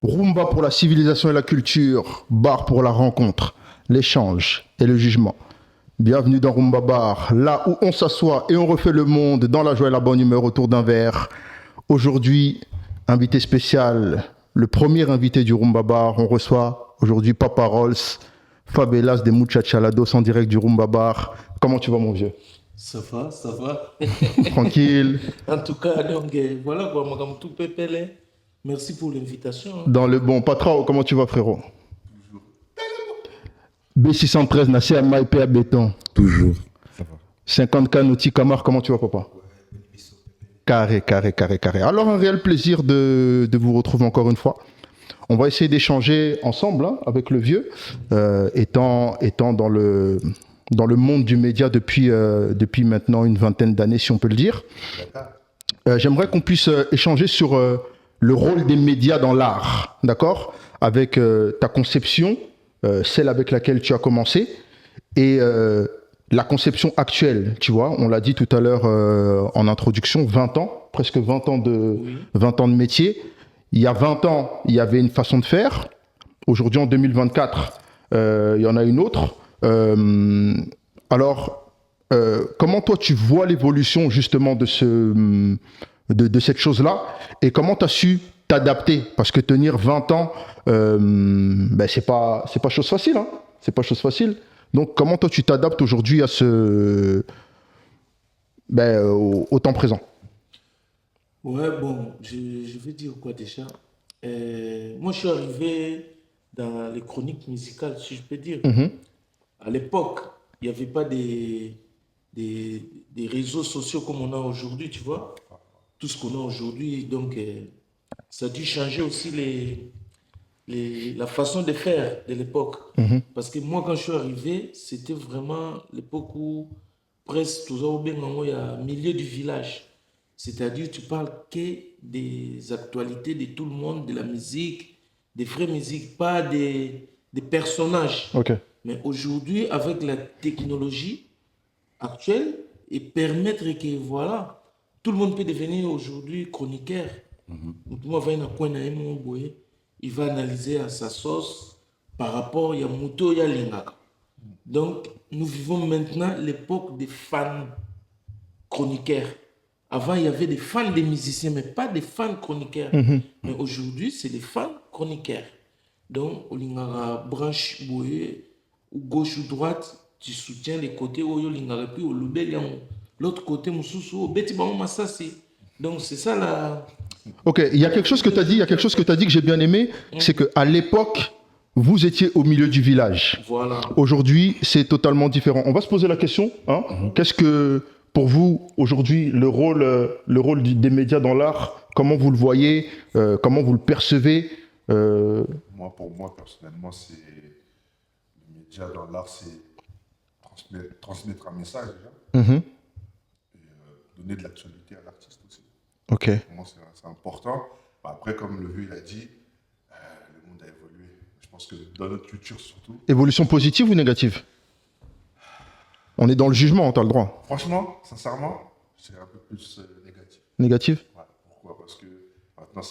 Rumba pour la civilisation et la culture, bar pour la rencontre, l'échange et le jugement. Bienvenue dans Rumba Bar, là où on s'assoit et on refait le monde dans la joie et la bonne humeur autour d'un verre. Aujourd'hui, invité spécial, le premier invité du Rumba Bar. On reçoit aujourd'hui Papa Rolls, Favelas des Muchachalados en direct du Rumba Bar. Comment tu vas, mon vieux? Ça va, ça va. Tranquille. En tout cas, donc, voilà quoi, moi, comme tout pépélé. Merci pour l'invitation. Dans le bon. Patra, comment tu vas, frérot? B613, Nasser Maïpé à béton. Toujours. Ça va. 50K Nauti Camar, comment tu vas, papa? Carré. Alors, un réel plaisir de vous retrouver encore une fois. On va essayer d'échanger ensemble hein, avec le vieux, étant dans le monde du média depuis maintenant une vingtaine d'années, si on peut le dire. J'aimerais qu'on puisse échanger sur le rôle des médias dans l'art, d'accord? Avec ta conception, celle avec laquelle tu as commencé, et la conception actuelle, tu vois, on l'a dit tout à l'heure en introduction, 20 ans, presque 20 ans de métier. Il y a 20 ans, il y avait une façon de faire. Aujourd'hui, en 2024, il y en a une autre. Comment toi, tu vois l'évolution justement de cette chose-là et comment tu as su t'adapter? Parce que tenir 20 ans, c'est pas chose facile. Hein. C'est pas chose facile. Donc, comment toi, tu t'adaptes aujourd'hui à au temps présent? Ouais, bon, je vais dire quoi déjà. Moi, je suis arrivé dans les chroniques musicales, si je peux dire. À l'époque, il n'y avait pas des réseaux sociaux comme on a aujourd'hui, tu vois. Tout ce qu'on a aujourd'hui, donc ça a dû changer aussi la façon de faire de l'époque. Parce que moi, quand je suis arrivé, c'était vraiment l'époque où presque toujours bien il y a milieu du village. C'est-à-dire, tu parles que des actualités de tout le monde, de la musique, des vraies musiques, pas des personnages. Ok. Mais aujourd'hui, avec la technologie actuelle, et permettre que, voilà, tout le monde peut devenir aujourd'hui chroniqueur. Donc, moi, il va analyser à sa sauce par rapport à Yamuto et Lingaka. Donc, nous vivons maintenant l'époque des fans chroniqueurs. Avant, il y avait des fans des musiciens, mais pas des fans chroniqueurs. Mais aujourd'hui, c'est des fans chroniqueurs. Donc, au Lingara branche boye, ou gauche ou droite, tu soutiens les côtés où il y a puis au Loubel, l'autre côté, au Beti Bamou Massassi. Donc, c'est ça la. Ok, il y a quelque chose que tu as dit, que j'ai bien aimé, c'est qu'à l'époque, vous étiez au milieu du village. Voilà. Aujourd'hui, c'est totalement différent. On va se poser la question, hein, qu'est-ce que, pour vous, aujourd'hui, le rôle des médias dans l'art, comment vous le voyez, comment vous le percevez Pour moi, personnellement, c'est le média dans l'art, c'est transmettre un message déjà, et donner de l'actualité à l'artiste aussi. Ok. Pour moi, c'est important. Après, comme le vieux il a dit, le monde a évolué. Je pense que dans notre culture surtout. Évolution positive ou négative? On est dans le jugement, tu as le droit. Franchement, sincèrement, c'est un peu plus négatif. Négative? Ouais, pourquoi? Parce que maintenant,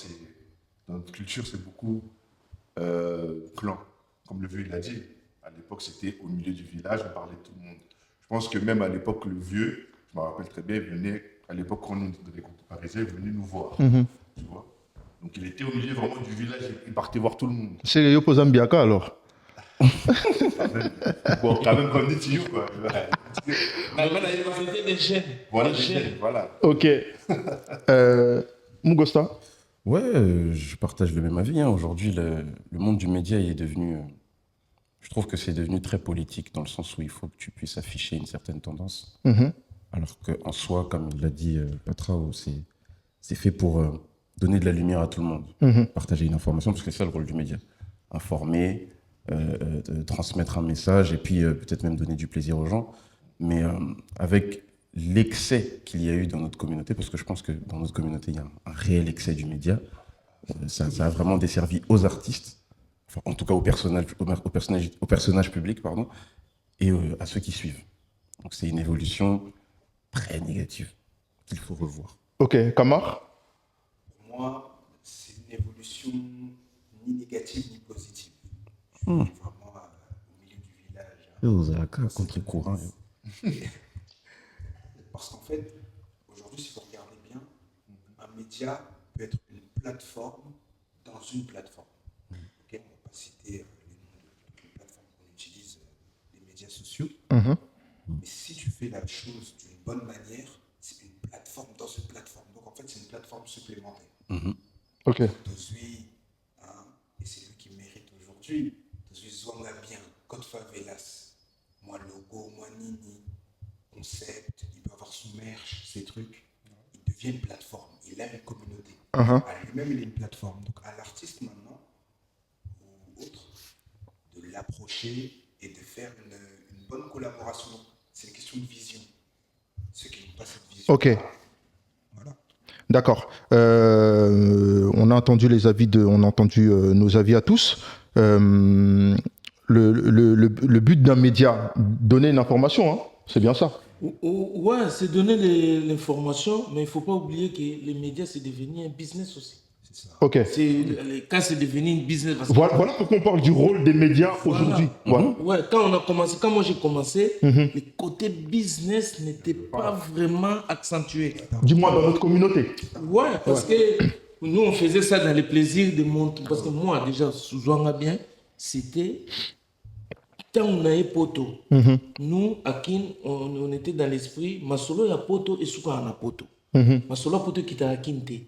dans notre culture, c'est beaucoup clan. Comme le vieux il a dit, à l'époque, c'était au milieu du village, on parlait de tout le monde. Je pense que même à l'époque, le vieux, je me rappelle très bien, il venait, à l'époque, quand on était dans les groupes parisiens, il venait nous voir. Tu vois? Donc, il était au milieu vraiment du village, il partait voir tout le monde. C'est Yopo Zambiaka alors? Bon, quand même, comme dit Tiyou, quoi. C'était des jeunes. Voilà, des jeunes, voilà. Ok. Mugosta? Ouais, je partage le même avis. Hein. Aujourd'hui, le monde du média il est devenu. Je trouve que c'est devenu très politique dans le sens où il faut que tu puisses afficher une certaine tendance. Alors qu'en soi, comme il l'a dit Patrao, c'est fait pour donner de la lumière à tout le monde. Partager une information, parce que c'est ça le rôle du média. Informer, transmettre un message et puis peut-être même donner du plaisir aux gens. Mais avec l'excès qu'il y a eu dans notre communauté, parce que je pense que dans notre communauté, il y a un réel excès du média. Ça a vraiment desservi aux artistes, enfin, en tout cas aux personnages publics, pardon, et à ceux qui suivent. Donc c'est une évolution très négative qu'il faut revoir. Ok, Kamar? moi, c'est une évolution ni négative ni positive. Je suis vraiment au milieu du village. Vous avez un contre-courant. Parce qu'en fait, aujourd'hui, si vous regardez bien, un média peut être une plateforme dans une plateforme. Ok, on ne va pas citer les noms de toutes les plateformes qu'on utilise, les médias sociaux. Mais si tu fais la chose d'une bonne manière, c'est une plateforme dans une plateforme. Donc en fait, c'est une plateforme supplémentaire. Ok. Tozui, et c'est lui qui mérite aujourd'hui. Tozui Zwanga bien, Code Favelas, moi logo, moi Nini, concept, il peut avoir son merch, ses trucs. Il devient une plateforme, il a une communauté. À lui-même, il est une plateforme. Donc à l'artiste maintenant, ou autre, de l'approcher et de faire une bonne collaboration. C'est une question de vision. Ceux qui n'ont pas cette vision. Ok. Voilà. D'accord. On a entendu nos avis à tous. Le but d'un média, donner une information, hein, c'est bien ça. Ouais, c'est donner l'information, mais il ne faut pas oublier que les médias, c'est devenu un business aussi. Ok. Quand c'est devenu un business. Voilà pourquoi on parle du rôle des médias aujourd'hui. Voilà. Ouais, quand moi j'ai commencé, le côté business n'était pas vraiment accentué. Du moins dans notre communauté. Ouais, parce que nous on faisait ça dans les plaisirs de montrer. Parce que moi déjà, Zwanga bien, c'était quand on avait poto. Nous, à Kin, on était dans l'esprit, Masolo ya poto et Souka en a poto. Masolo poto qui t'a à Kinte.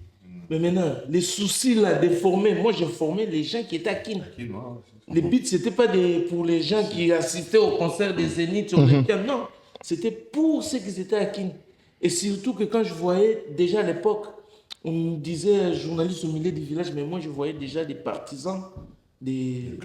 Mais maintenant, les soucis là, de former, moi j'ai formé les gens qui étaient à Kin. Les beats, c'était pas pour les gens qui assistaient au concert des Zénith sur le piano, non. C'était pour ceux qui étaient à Kin. Et surtout que quand je voyais, déjà à l'époque, on me disait journaliste au milieu du village, mais moi je voyais déjà des partisans, il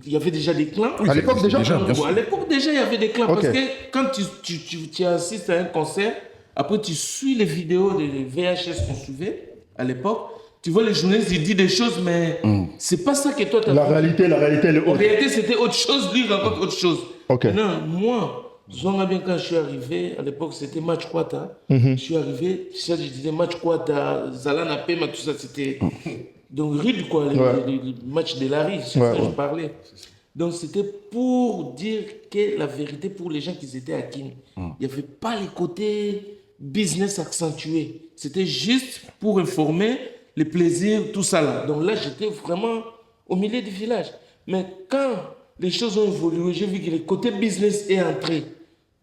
y avait déjà des clans. À l'époque déjà, À l'époque déjà, il y avait des clans. Ok. Parce que quand tu assistes à un concert, après tu suis les vidéos des VHS qu'on suivait à l'époque, tu vois les journalistes, ils disent des choses, mais c'est pas ça que toi tu as la réalité, elle est En haute. réalité, c'était autre chose, lui il raconte autre chose. Ok. Non, moi, Zwanga bien quand je suis arrivé, à l'époque c'était Match Kwata. Je suis arrivé, ça je disais Match Kwata, Zalana Pema, tout ça c'était. Donc rude quoi, les matchs de la rue, c'est ça que je parlais. Donc c'était pour dire que la vérité pour les gens qui étaient à Kin, il n'y avait pas les côtés business accentués. C'était juste pour informer les plaisirs, tout ça là. Donc là, j'étais vraiment au milieu du village. Mais quand les choses ont évolué, j'ai vu que le côté business est entré.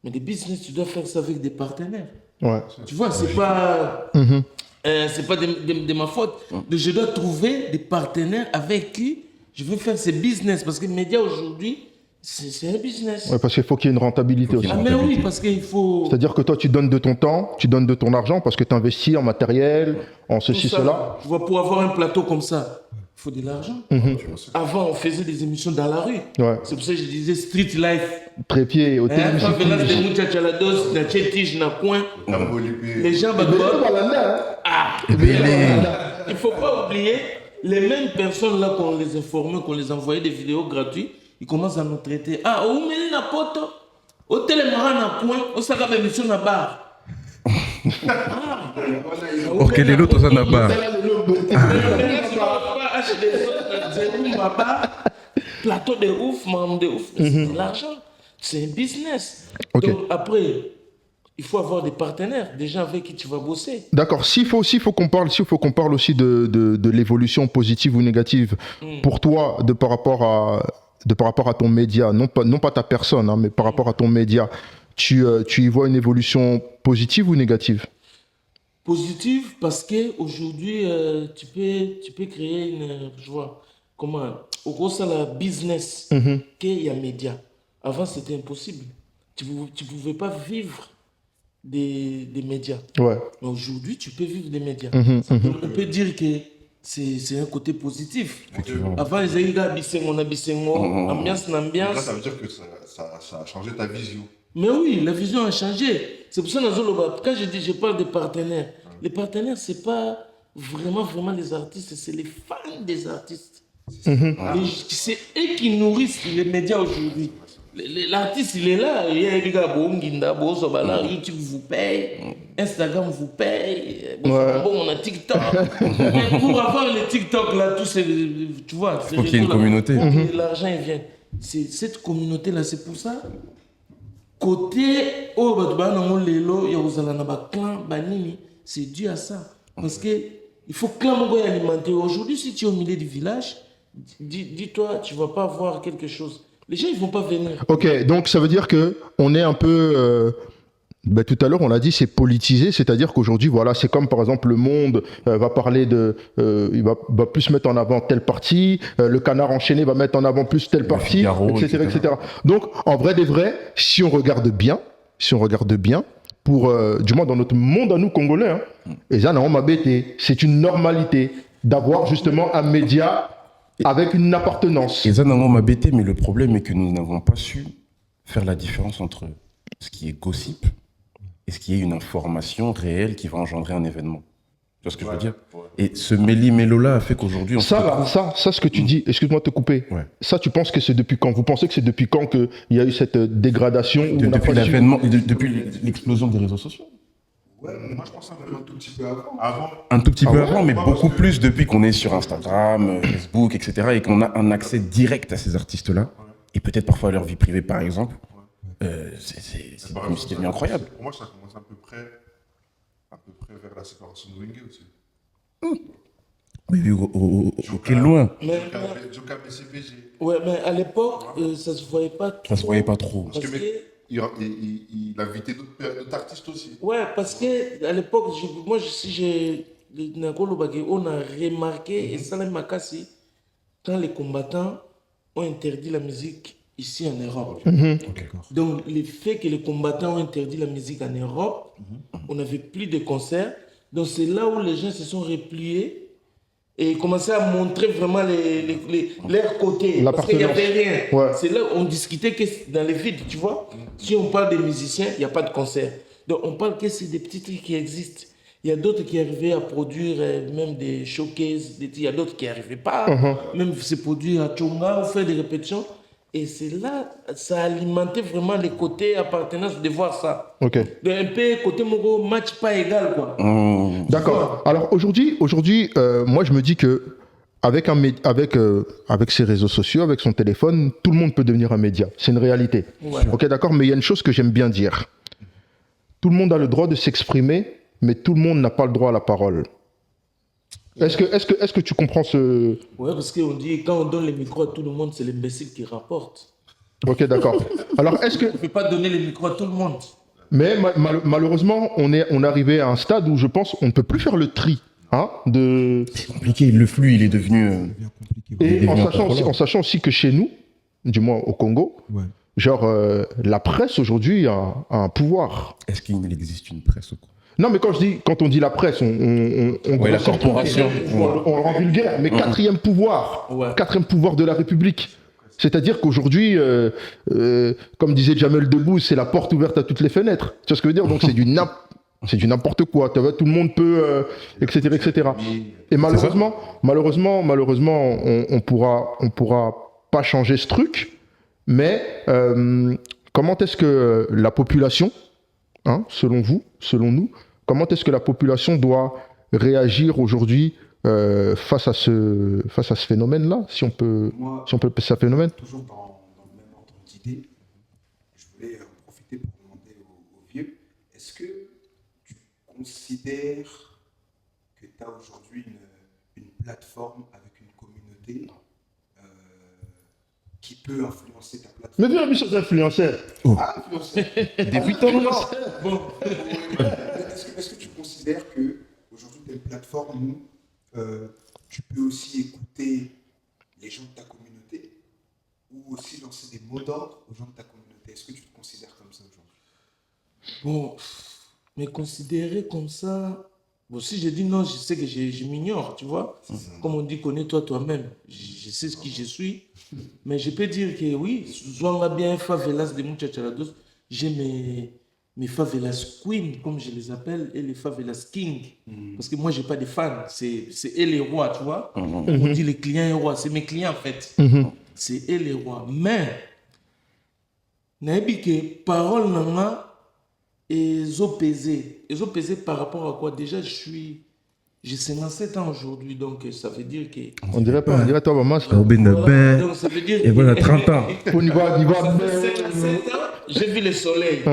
Mais des business, tu dois faire ça avec des partenaires. Ouais. Tu vois, c'est pas de ma faute. Donc, je dois trouver des partenaires avec qui je veux faire ces business. Parce que les médias aujourd'hui, c'est un business. Ouais, parce qu'il faut qu'il y ait une rentabilité aussi. Ah mais oui, parce qu'il faut... C'est-à-dire que toi, tu donnes de ton temps, tu donnes de ton argent parce que tu investis en matériel, en ceci, ça, cela. tu vois, pour avoir un plateau comme ça, il faut de l'argent. Avant, on faisait des émissions dans la rue. Ouais. C'est pour ça que je disais street life. Trépied, hôtel, Quand musique. Velas de Moucha Chalados, na Tchétige, na Coin, les gens Mais il ne faut pas oublier, les mêmes personnes là qu'on les informait, qu'on les envoyait des vidéos gratuites, ils commencent à nous traiter. Ah, où mène la pote? Au télémarin na Coin, au Saka émission na bar. Ok, les autres, ça n'a pas. Plateau de ouf, membre de ouf, c'est de l'argent, c'est un business. Ok. Donc après, il faut avoir des partenaires, des gens avec qui tu vas bosser. D'accord. S'il faut qu'on parle aussi de l'évolution positive ou négative pour toi par rapport à ton média, non pas ta personne, hein, mais par rapport à ton média, tu y vois une évolution positive ou négative? Positive parce qu'aujourd'hui, tu peux créer une, je vois, comment, au gros, c'est la business qu'il y a média. Avant, c'était impossible. Tu ne pouvais pas vivre des médias. Ouais. Mais aujourd'hui, tu peux vivre des médias. Donc, on peut dire que c'est un côté positif. Avant, les Aïga, Bissengo, ambiance, Là, n'ambiance. ça veut dire que ça a changé ta vision. Mais oui, la vision a changé. C'est pour ça que quand je parle de partenaires, les partenaires, ce n'est pas vraiment les artistes, c'est les fans des artistes. C'est eux qui nourrissent les médias aujourd'hui. L'artiste, il est là. Il y a des gars, YouTube vous paye, Instagram vous paye, bon, on a TikTok. Mais pour avoir les TikTok, là, tous ces. Tu vois, Il faut qu'il y ait une communauté. L'argent, il vient. C'est cette communauté-là, c'est pour ça. Côté, c'est dû à ça. Parce que il faut que clan alimenter. Aujourd'hui, si tu es au milieu du village, dis-toi, tu ne vas pas voir quelque chose. Les gens, ils ne vont pas venir. Ok, donc ça veut dire qu'on est un peu... tout à l'heure, on l'a dit, c'est politisé, c'est-à-dire qu'aujourd'hui, voilà, c'est comme par exemple le Monde va parler de... il va plus mettre en avant telle partie, le Canard enchaîné va mettre en avant plus telle partie, Figaro, etc., etc. Donc, en vrai des vrais, si on regarde bien, pour, du moins dans notre monde à nous, Congolais, et ça, non, c'est une normalité d'avoir justement un média avec une appartenance. Et ça, non, m'a bêté, mais le problème est que nous n'avons pas su faire la différence entre ce qui est gossip et ce qui est une information réelle qui va engendrer un événement. Tu vois ce que je veux dire? Et ce méli-mélo-là a fait qu'aujourd'hui, Ça, ce que tu dis, excuse-moi de te couper, ça, tu penses que c'est depuis quand? Vous pensez que c'est depuis quand qu'il y a eu cette dégradation? Depuis l'avènement, depuis l'explosion des réseaux sociaux. Ouais, moi je pense un tout petit peu avant. Un tout petit peu avant, mais beaucoup plus depuis qu'on est sur Instagram, Facebook, etc. et qu'on a un accès direct à ces artistes-là, et peut-être parfois à leur vie privée, par exemple. C'est devenu incroyable. Pour moi, ça commence à peu près vers la séparation de Wenge aussi. Oui, quel loin. Joka BCPG. Ouais, mais à l'époque, ça se voyait pas trop. Ça se voyait pas trop. Parce que il invitait d'autres artistes aussi. Ouais, parce que à l'époque, on a remarqué, et ça m'a cassé, quand les combattants ont interdit la musique ici en Europe. Donc, le fait que les combattants ont interdit la musique en Europe, on n'avait plus de concerts. Donc, c'est là où les gens se sont repliés et commençaient à montrer vraiment leur côté. Parce qu'il n'y avait rien. Ouais. C'est là où on discutait que dans les villes, tu vois. Si on parle des musiciens, il n'y a pas de concert. Donc, on parle que c'est des petits trucs qui existent. Il y a d'autres qui arrivaient à produire même des showcases. Il y a d'autres qui n'arrivaient pas. Même se produire à Tchonga ou faire des répétitions. Et c'est là, ça alimentait vraiment les côtés appartenance de voir ça. Ok. De un peu côté Mogo, match pas égal, quoi. D'accord. Alors aujourd'hui, moi je me dis que avec ses réseaux sociaux, avec son téléphone, tout le monde peut devenir un média. C'est une réalité. Ouais. Ok, d'accord. Mais il y a une chose que j'aime bien dire. Tout le monde a le droit de s'exprimer, mais tout le monde n'a pas le droit à la parole. Est-ce que tu comprends ce... Ouais, parce qu'on dit, quand on donne les micros à tout le monde, c'est l'imbécile qui rapporte. Ok, d'accord. Alors, est-ce que... On ne peut pas donner les micros à tout le monde. Mais malheureusement, on est arrivé à un stade où je pense qu'on ne peut plus faire le tri. C'est compliqué, le flux, il est devenu... Et en sachant aussi que chez nous, du moins au Congo, genre, la presse aujourd'hui a un pouvoir. Est-ce qu'il existe une presse au Congo? Non, mais quand on dit la presse, on la corporation. On rend vulgaire, mais quatrième pouvoir de la République. C'est-à-dire qu'aujourd'hui, comme disait Jamel Debbouze, c'est la porte ouverte à toutes les fenêtres. Tu vois ce que je veux dire? Donc c'est du n'importe quoi. Tu vois, tout le monde peut, etc., etc. Et malheureusement, on pourra pas changer ce truc. Mais comment est-ce que la population, selon vous, selon nous, comment est-ce que la population doit réagir aujourd'hui face à ce phénomène-là, si on peut appeler ça phénomène? Toujours dans le même ordre d'idée, je voulais en profiter pour demander aux vieux, est-ce que tu considères que tu as aujourd'hui une plateforme avec une communauté qui peut influencer ta plateforme? Mais bien, sur influenceurs. Influencer. Débutant. Bon. Est-ce que tu considères que aujourd'hui tu as une plateforme où tu peux aussi écouter les gens de ta communauté ou aussi lancer des mots d'ordre aux gens de ta communauté? Est-ce que tu te considères comme ça aujourd'hui? Bon, mais considérer comme ça... Bon, si je dis non, je sais que je m'ignore, tu vois. Comme on dit, connais-toi toi-même. Je sais ce qui je suis. Mais je peux dire que oui, Zwanga bien favelas de Muchachalados, j'ai mes favelas queens, comme je les appelle, et les favelas kings. Parce que moi, je n'ai pas de fans. C'est eux les rois, tu vois. On dit les clients et rois. C'est mes clients, en fait. C'est eux les rois. Mais nayebi que parole nanga pesé par rapport à quoi? Déjà j'ai 57 ans aujourd'hui, donc ça veut dire que On dirait pas, on dirait toi, maman. voilà, donc ça veut dire Et voilà, 30 ans. Au niveau ça fait 57 ans, j'ai vu le soleil,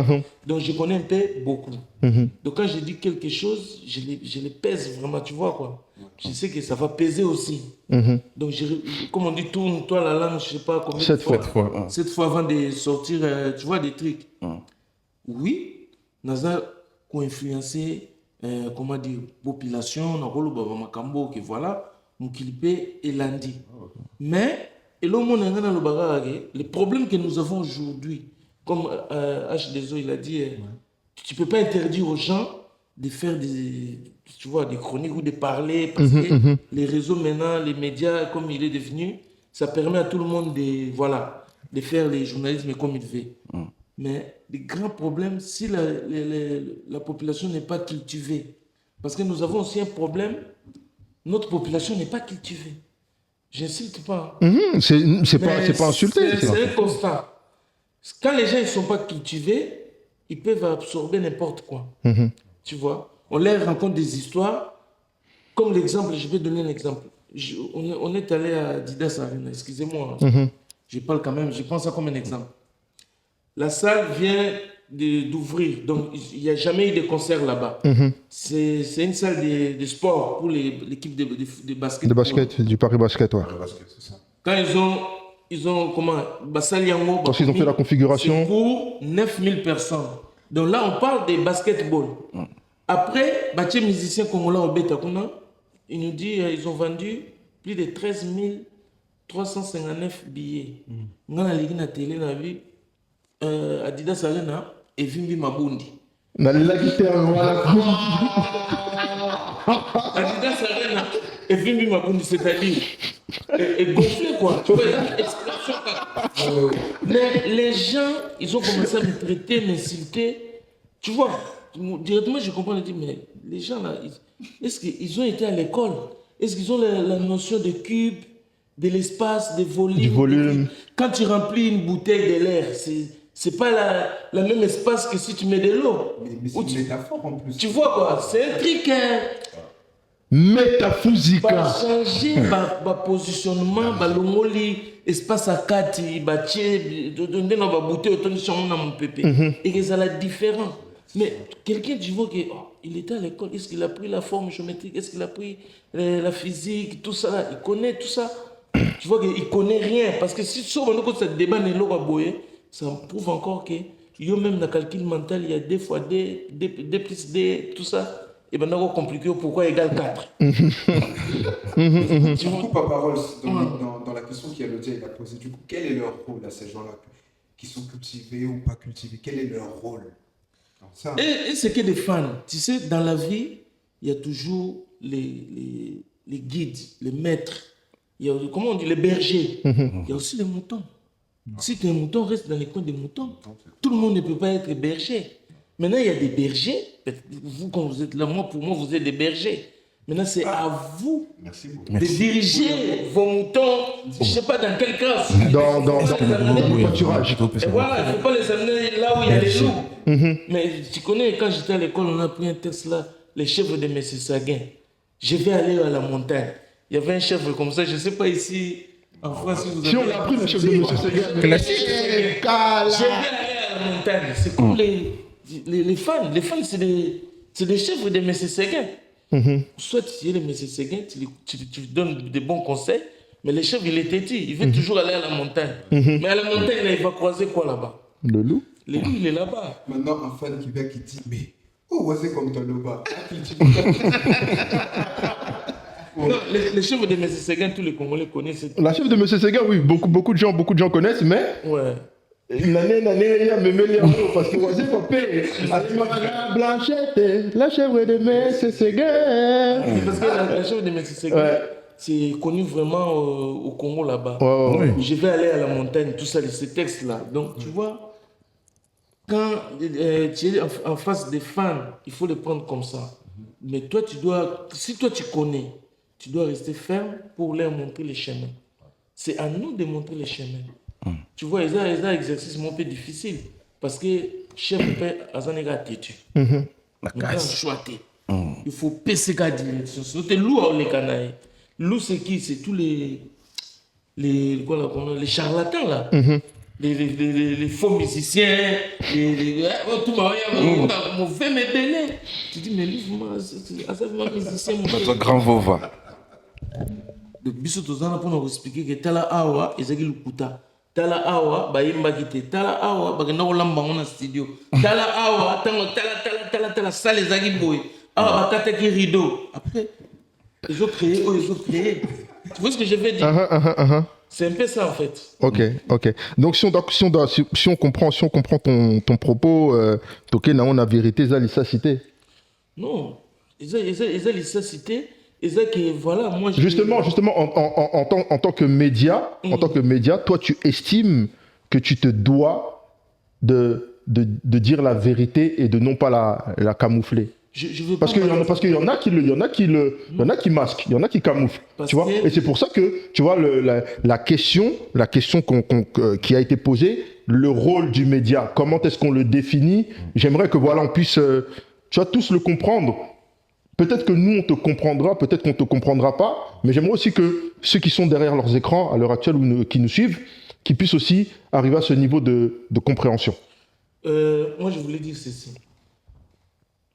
donc je connais un peu beaucoup. Donc quand je dis quelque chose, je les pèse vraiment, tu vois quoi. Je sais que ça va peser aussi. Donc comme on dit, tourne-toi la langue, je sais pas combien de fois. 7 fois avant de sortir, tu vois, des trucs. Oui, naza ko influencer comment dire population na rolo baba makambo que voilà mukilipe elandi. Mais et le monde ngana lo bagage, les problèmes que nous avons aujourd'hui, comme H2O il a dit, tu peux pas interdire aux gens de faire tu vois, des chroniques ou de parler parce que les réseaux maintenant, les médias comme il est devenu, ça permet à tout le monde de faire les journalismes comme il veut. Mais le grand problème, si la population n'est pas cultivée, parce que nous avons aussi un problème, notre population n'est pas cultivée. J'insiste pas. C'est pas insulté. C'est un constat. Quand les gens ne sont pas cultivés, ils peuvent absorber n'importe quoi. Tu vois, on leur raconte des histoires. Comme l'exemple, je vais donner un exemple. On est allé à Didas Arena, excusez-moi. Je parle quand même, je prends ça comme un exemple. La salle vient d'ouvrir, donc il n'y a jamais eu de concert là-bas. C'est une salle de sport pour l'équipe de basket. De basket, du Paris Basket, ouais. Quand ils ont comment Bassal Yango, Parce qu'ils ont fait la configuration. c'est pour 9000 personnes. Donc là, on parle de basketball. Après, les musiciens congolais au Betakuna, il nous dit ils ont vendu plus de 13 359 billets. On a la télé, on a vu Adidas Arena et Vimbi Mabundi. Adidas Adidas Arena et Vimbi Mabundi, c'est-à-dire et gonflé quoi. Tu vois, il y a une explosion. Mais les gens, ils ont commencé à me traiter, m'insulter. Tu vois, directement je comprends, je dis, mais les gens là, est-ce qu'ils ont été à l'école? Est-ce qu'ils ont la notion de cube, de l'espace, de volume? Du volume. Quand tu remplis une bouteille de l'air, c'est pas la même espace que si tu mets de l'eau. Mais c'est une métaphore en plus. Tu vois quoi, c'est un truc. Métaphysique. Ba changer ba positionnement, ba longoli espace à kati, ba tie donner dans ba bouteille autant sur mon pépé. Et que ça la différent. Mais quelqu'un tu vois que il était à l'école, est-ce qu'il a pris la forme géométrique, est-ce qu'il a pris la physique, tout ça là, il connaît tout ça. Tu vois qu'il connaît rien parce que si sur ce débat n'est pas boyé, ça prouve encore que yo même dans le calcul mental, il y a D fois D plus D, tout ça. Et bien, on compliqué pourquoi égale 4. Tu coupes à parole dans la question qu'Elodie a posée. Du coup, quel est leur rôle à ces gens-là qui sont cultivés ou pas cultivés? Quel est leur rôle dans ça? Et c'est que des fans. Tu sais, dans la vie, il y a toujours les guides, les maîtres. Il y a, comment on dit, les bergers. Il y a aussi les moutons. Si tu es un mouton, reste dans les coins des moutons. Tout le monde ne peut pas être berger. Maintenant, il y a des bergers. Vous, quand vous êtes là, pour moi, vous êtes des bergers. Maintenant, c'est à vous de diriger vos moutons, je ne sais pas dans quelle classe. Dans le pâturage. Et voilà, il ne faut pas les amener là où il y a les loups. Mais tu connais, quand j'étais à l'école, on a pris un texte là, les chèvres de M. Saguin. Je vais aller à la montagne. Il y avait un chèvre comme ça, je ne sais pas ici, en France, si vous avez... Si on a pris le chef de M. Saguin. Classique. Je vais aller à la montagne. C'est comme les fans. Les fans, c'est des chèvres de M. Séguin. Soit tu es le M. Séguin, tu donnes des bons conseils, mais le chèvre, il est têtu. Il veut toujours aller à la montagne. Mais à la montagne, là, il va croiser quoi là-bas? Le loup. Le loup, il est là-bas. Maintenant, un fan qui vient qui dit, mais c'est comme toi là-bas. Non, les chèvres de M. Séguin, tous les Congolais connaissent. La chef de M. Séguin, oui, beaucoup de gens connaissent, mais. Ouais. Il a même parce que voici papé. Blanchette, la chèvre de M. Séguin. Parce que la chèvre de M. Séguin, c'est connu vraiment au Congo là-bas. Je vais aller à la montagne, tout ça, ces textes-là. Donc, tu vois, quand tu es en face des fans, il faut les prendre comme ça. Mais toi, si toi tu connais, tu dois rester ferme pour leur montrer les chemins. C'est à nous de montrer les chemins. Tu vois, ils ont un exercice un peu difficile. Parce que chef peut azanega têtu. Il faut passer la direction. C'est lourd les canailles. Lourd c'est qui? C'est tous les charlatans là. Les faux musiciens, tout mauvais mais belé. Tu dis mais lui c'est musicien. Notre grand vova. De biso tozana pour nous expliquer que tala awa ezaki lukuta. Tala awa bayimba kite. Tala awa bakenda kolamba na studio. Tala awa tango tala salle ezaki boy. Awa bakata ki rideau. Après ils ont créé. Tu vois ce que je veux dire? C'est un peu ça en fait. Ok. Donc si on comprend ton propos, toké na on a vérité ça lisa cité. Non, ils ont lisa cité. Et ça que voilà, moi justement en tant que média, toi tu estimes que tu te dois de dire la vérité et de non pas la camoufler. Je veux parce qu'il y en a qui masquent, il y en a qui camouflent, tu vois. Et c'est pour ça que tu vois la question qui a été posée, le rôle du média, comment est-ce qu'on le définit? J'aimerais que voilà on puisse tu vois tous le comprendre. Peut-être que nous, on te comprendra, peut-être qu'on ne te comprendra pas, mais j'aimerais aussi que ceux qui sont derrière leurs écrans, à l'heure actuelle, ou qui nous suivent, qui puissent aussi arriver à ce niveau de compréhension. Moi, je voulais dire ceci.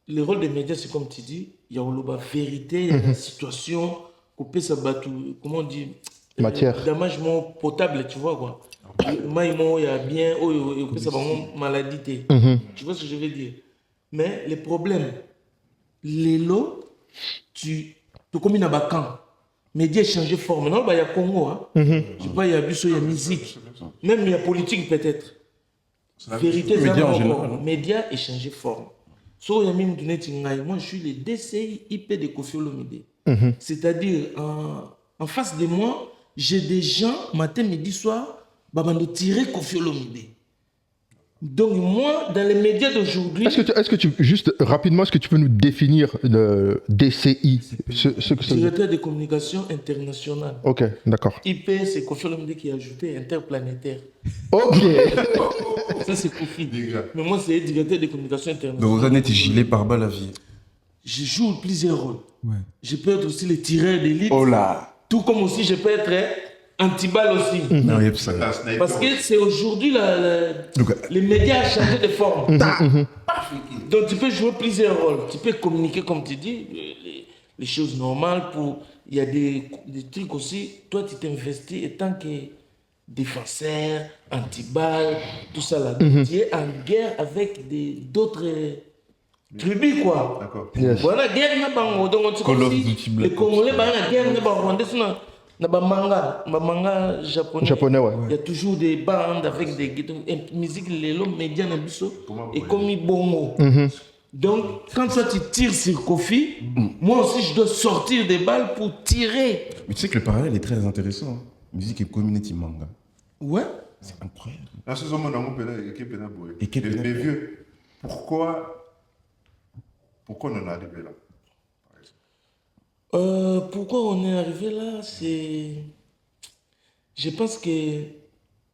Le rôle des médias, c'est comme tu dis, il y a la vérité, il y a la situation, couper sa batou, comment on dit, matière. Dommage potable, tu vois quoi. Il y a bien, il y a maladie. Tu vois ce que je veux dire? Mais les problèmes, les lots, tu commis dans le camp. Médias changent de forme. Non, il y a Congo. Je sais pas, il y a Busso, il y a musique. Même il y a politique peut-être. Vérité, médias et changer de forme. So, il y a même moi, je suis le DCI IP de Koffi Olomide. C'est-à-dire, en face de moi, j'ai des gens, matin, midi, soir, qui tiré Koffi Olomide. Donc moi, dans les médias d'aujourd'hui... Est-ce que tu, juste rapidement, est-ce que tu peux nous définir le DCI Directeur de communication internationale. Ok, d'accord. IP, c'est Koffi Olomide qui a ajouté interplanétaire. Ok. Ça, c'est Koffi. Mais moi, c'est directeur de communication internationale. Donc vous en êtes gilet pare-balles à vie. Je joue plusieurs rôles. Ouais. Je peux être aussi le tireur d'élite. Oh là. Tout comme aussi, je peux être anti-balle aussi. Non, parce que c'est aujourd'hui les médias ont changé de forme. Donc tu peux jouer plusieurs rôles. Tu peux communiquer comme tu dis, les choses normales. Il y a des trucs aussi. Toi, tu t'investis en tant que défenseur, anti-balle, tout ça là. Tu es en guerre avec d'autres tribus quoi. D'accord. Yes. Voilà, guerre n'a pas. Donc les Congolais, la guerre n'a pas. Dans le manga japonais, ouais. Il y a toujours des bandes avec des guitares, musique, les médias, et comme ils bongo. Donc, quand toi tu tires sur Koffi, moi aussi je dois sortir des balles pour tirer. Mais tu sais que le parallèle est très intéressant. Hein. Musique et community manga. Ouais. C'est incroyable. Mais vieux, pourquoi on en est arrivé là? Pourquoi on est arrivé là, c'est... Je pense que il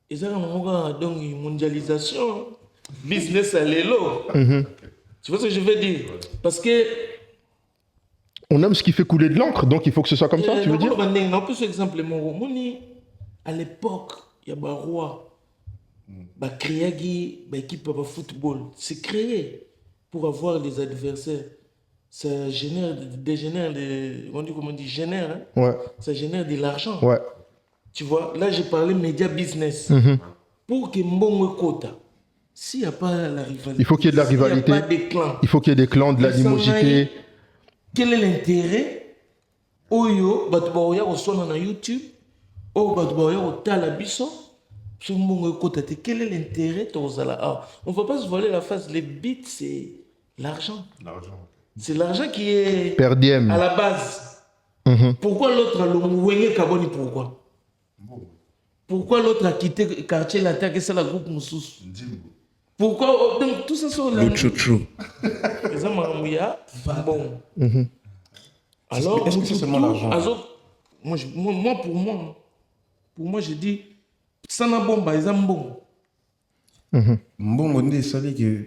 y a une mondialisation, business à l'élo. Tu vois ce que je veux dire? Parce que... On aime ce qui fait couler de l'encre, donc il faut que ce soit comme ça, tu veux dire? Non, plus exemple, à l'époque, il y a un roi, créé une équipe de football. C'est créé pour avoir des adversaires. Ça génère ça génère de l'argent. Ouais. Tu vois, là j'ai parlé média business. Pour que Mbongo Kota, s'il n'y a pas la rivalité, il faut qu'il y ait de la rivalité. Il n'y a pas des clans. Il faut qu'il y ait des clans, de l'animosité. Quel est l'intérêt? Oyo, Batoubaoya au son na YouTube, oh Batoubaoya au Talabiso, sur Mbongo Kota, quel est l'intérêt? On ne va pas se voiler la face. Les bits, c'est l'argent. C'est l'argent qui est Perdiem. À la base. Pourquoi l'autre a le Kaboni? Pourquoi l'autre a quitté le quartier la terre que c'est la groupe Moussous? Pourquoi donc, tout ça sont là. Le chouchou. Bon. Alors, est-ce que c'est seulement l'argent? Pour moi, je dis Ça n'a bon, ils ont bon. Bon, on est salé que.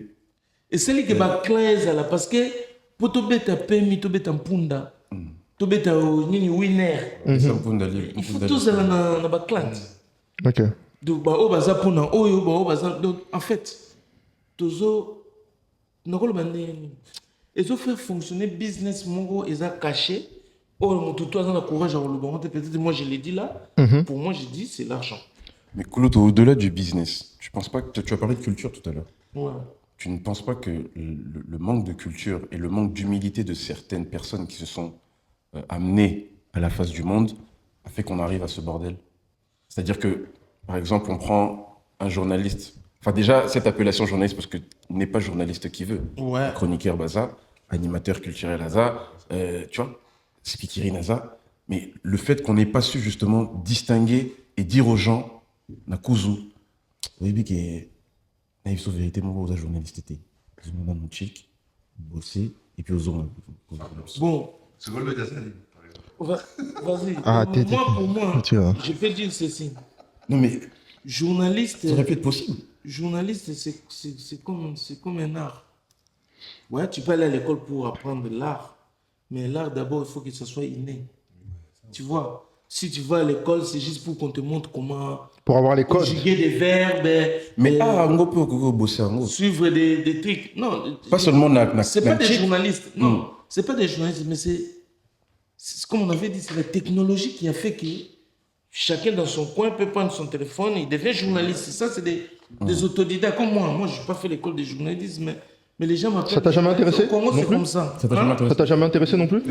Et c'est lui qui va clair là parce que pour te mettre à PMI, te mettre en punda, te mettre au winner, il faut tout ça dans la classe. Ok. Donc, oh, baza puna, oh, baza. Donc, en fait, toujours, nous allons et ça fait fonctionner business mongo, ils ont caché. Oh, mon tout a courage à le bon. Peut-être moi je l'ai dit là. Pour moi, je dis c'est l'argent. Mais Kouloto, au-delà du business, tu penses pas que tu as parlé de culture tout à l'heure. Ouais. Tu ne penses pas que le manque de culture et le manque d'humilité de certaines personnes qui se sont amenées à la face du monde a fait qu'on arrive à ce bordel? C'est-à-dire que, par exemple, on prend un journaliste. Enfin, déjà, cette appellation journaliste, parce qu'il n'est pas journaliste qui veut. Ouais. Chroniqueur Baza, animateur culturel Aza, tu vois, speakery Naza. Mais le fait qu'on n'ait pas su justement distinguer et dire aux gens, Nakuzu, vous voyez que naïf sauf vérité, moi, vous êtes journaliste, vous êtes mon chic, bosser, et puis aux autres. Bon, C'est quoi le Diazali, par exemple? vas-y. Ah, Moi, pour moi, tu vois. je peux dire ceci. Non, mais Journaliste, ça aurait pu être possible. journaliste, c'est comme un art. Ouais, tu peux aller à l'école pour apprendre l'art. Mais l'art, d'abord, il faut que ça soit inné. Tu vois, si tu vas à l'école, c'est juste pour qu'on te montre comment Pour avoir les codes. conjuguer des verbes, Mais on peut bosser en gros. suivre des trucs. Non, Pas seulement c'est pas des journalistes. Non, c'est pas des journalistes, mais c'est comme on avait dit, c'est la technologie qui a fait que chacun dans son coin peut prendre son téléphone, il devient journaliste. Ça, c'est des autodidactes comme moi. Moi, je n'ai pas fait l'école de journalisme, mais les gens m'appellent. Ça t'a jamais intéressé Au Congo, non c'est plus comme ça. Ça t'a jamais intéressé? Ça t'a jamais intéressé non plus?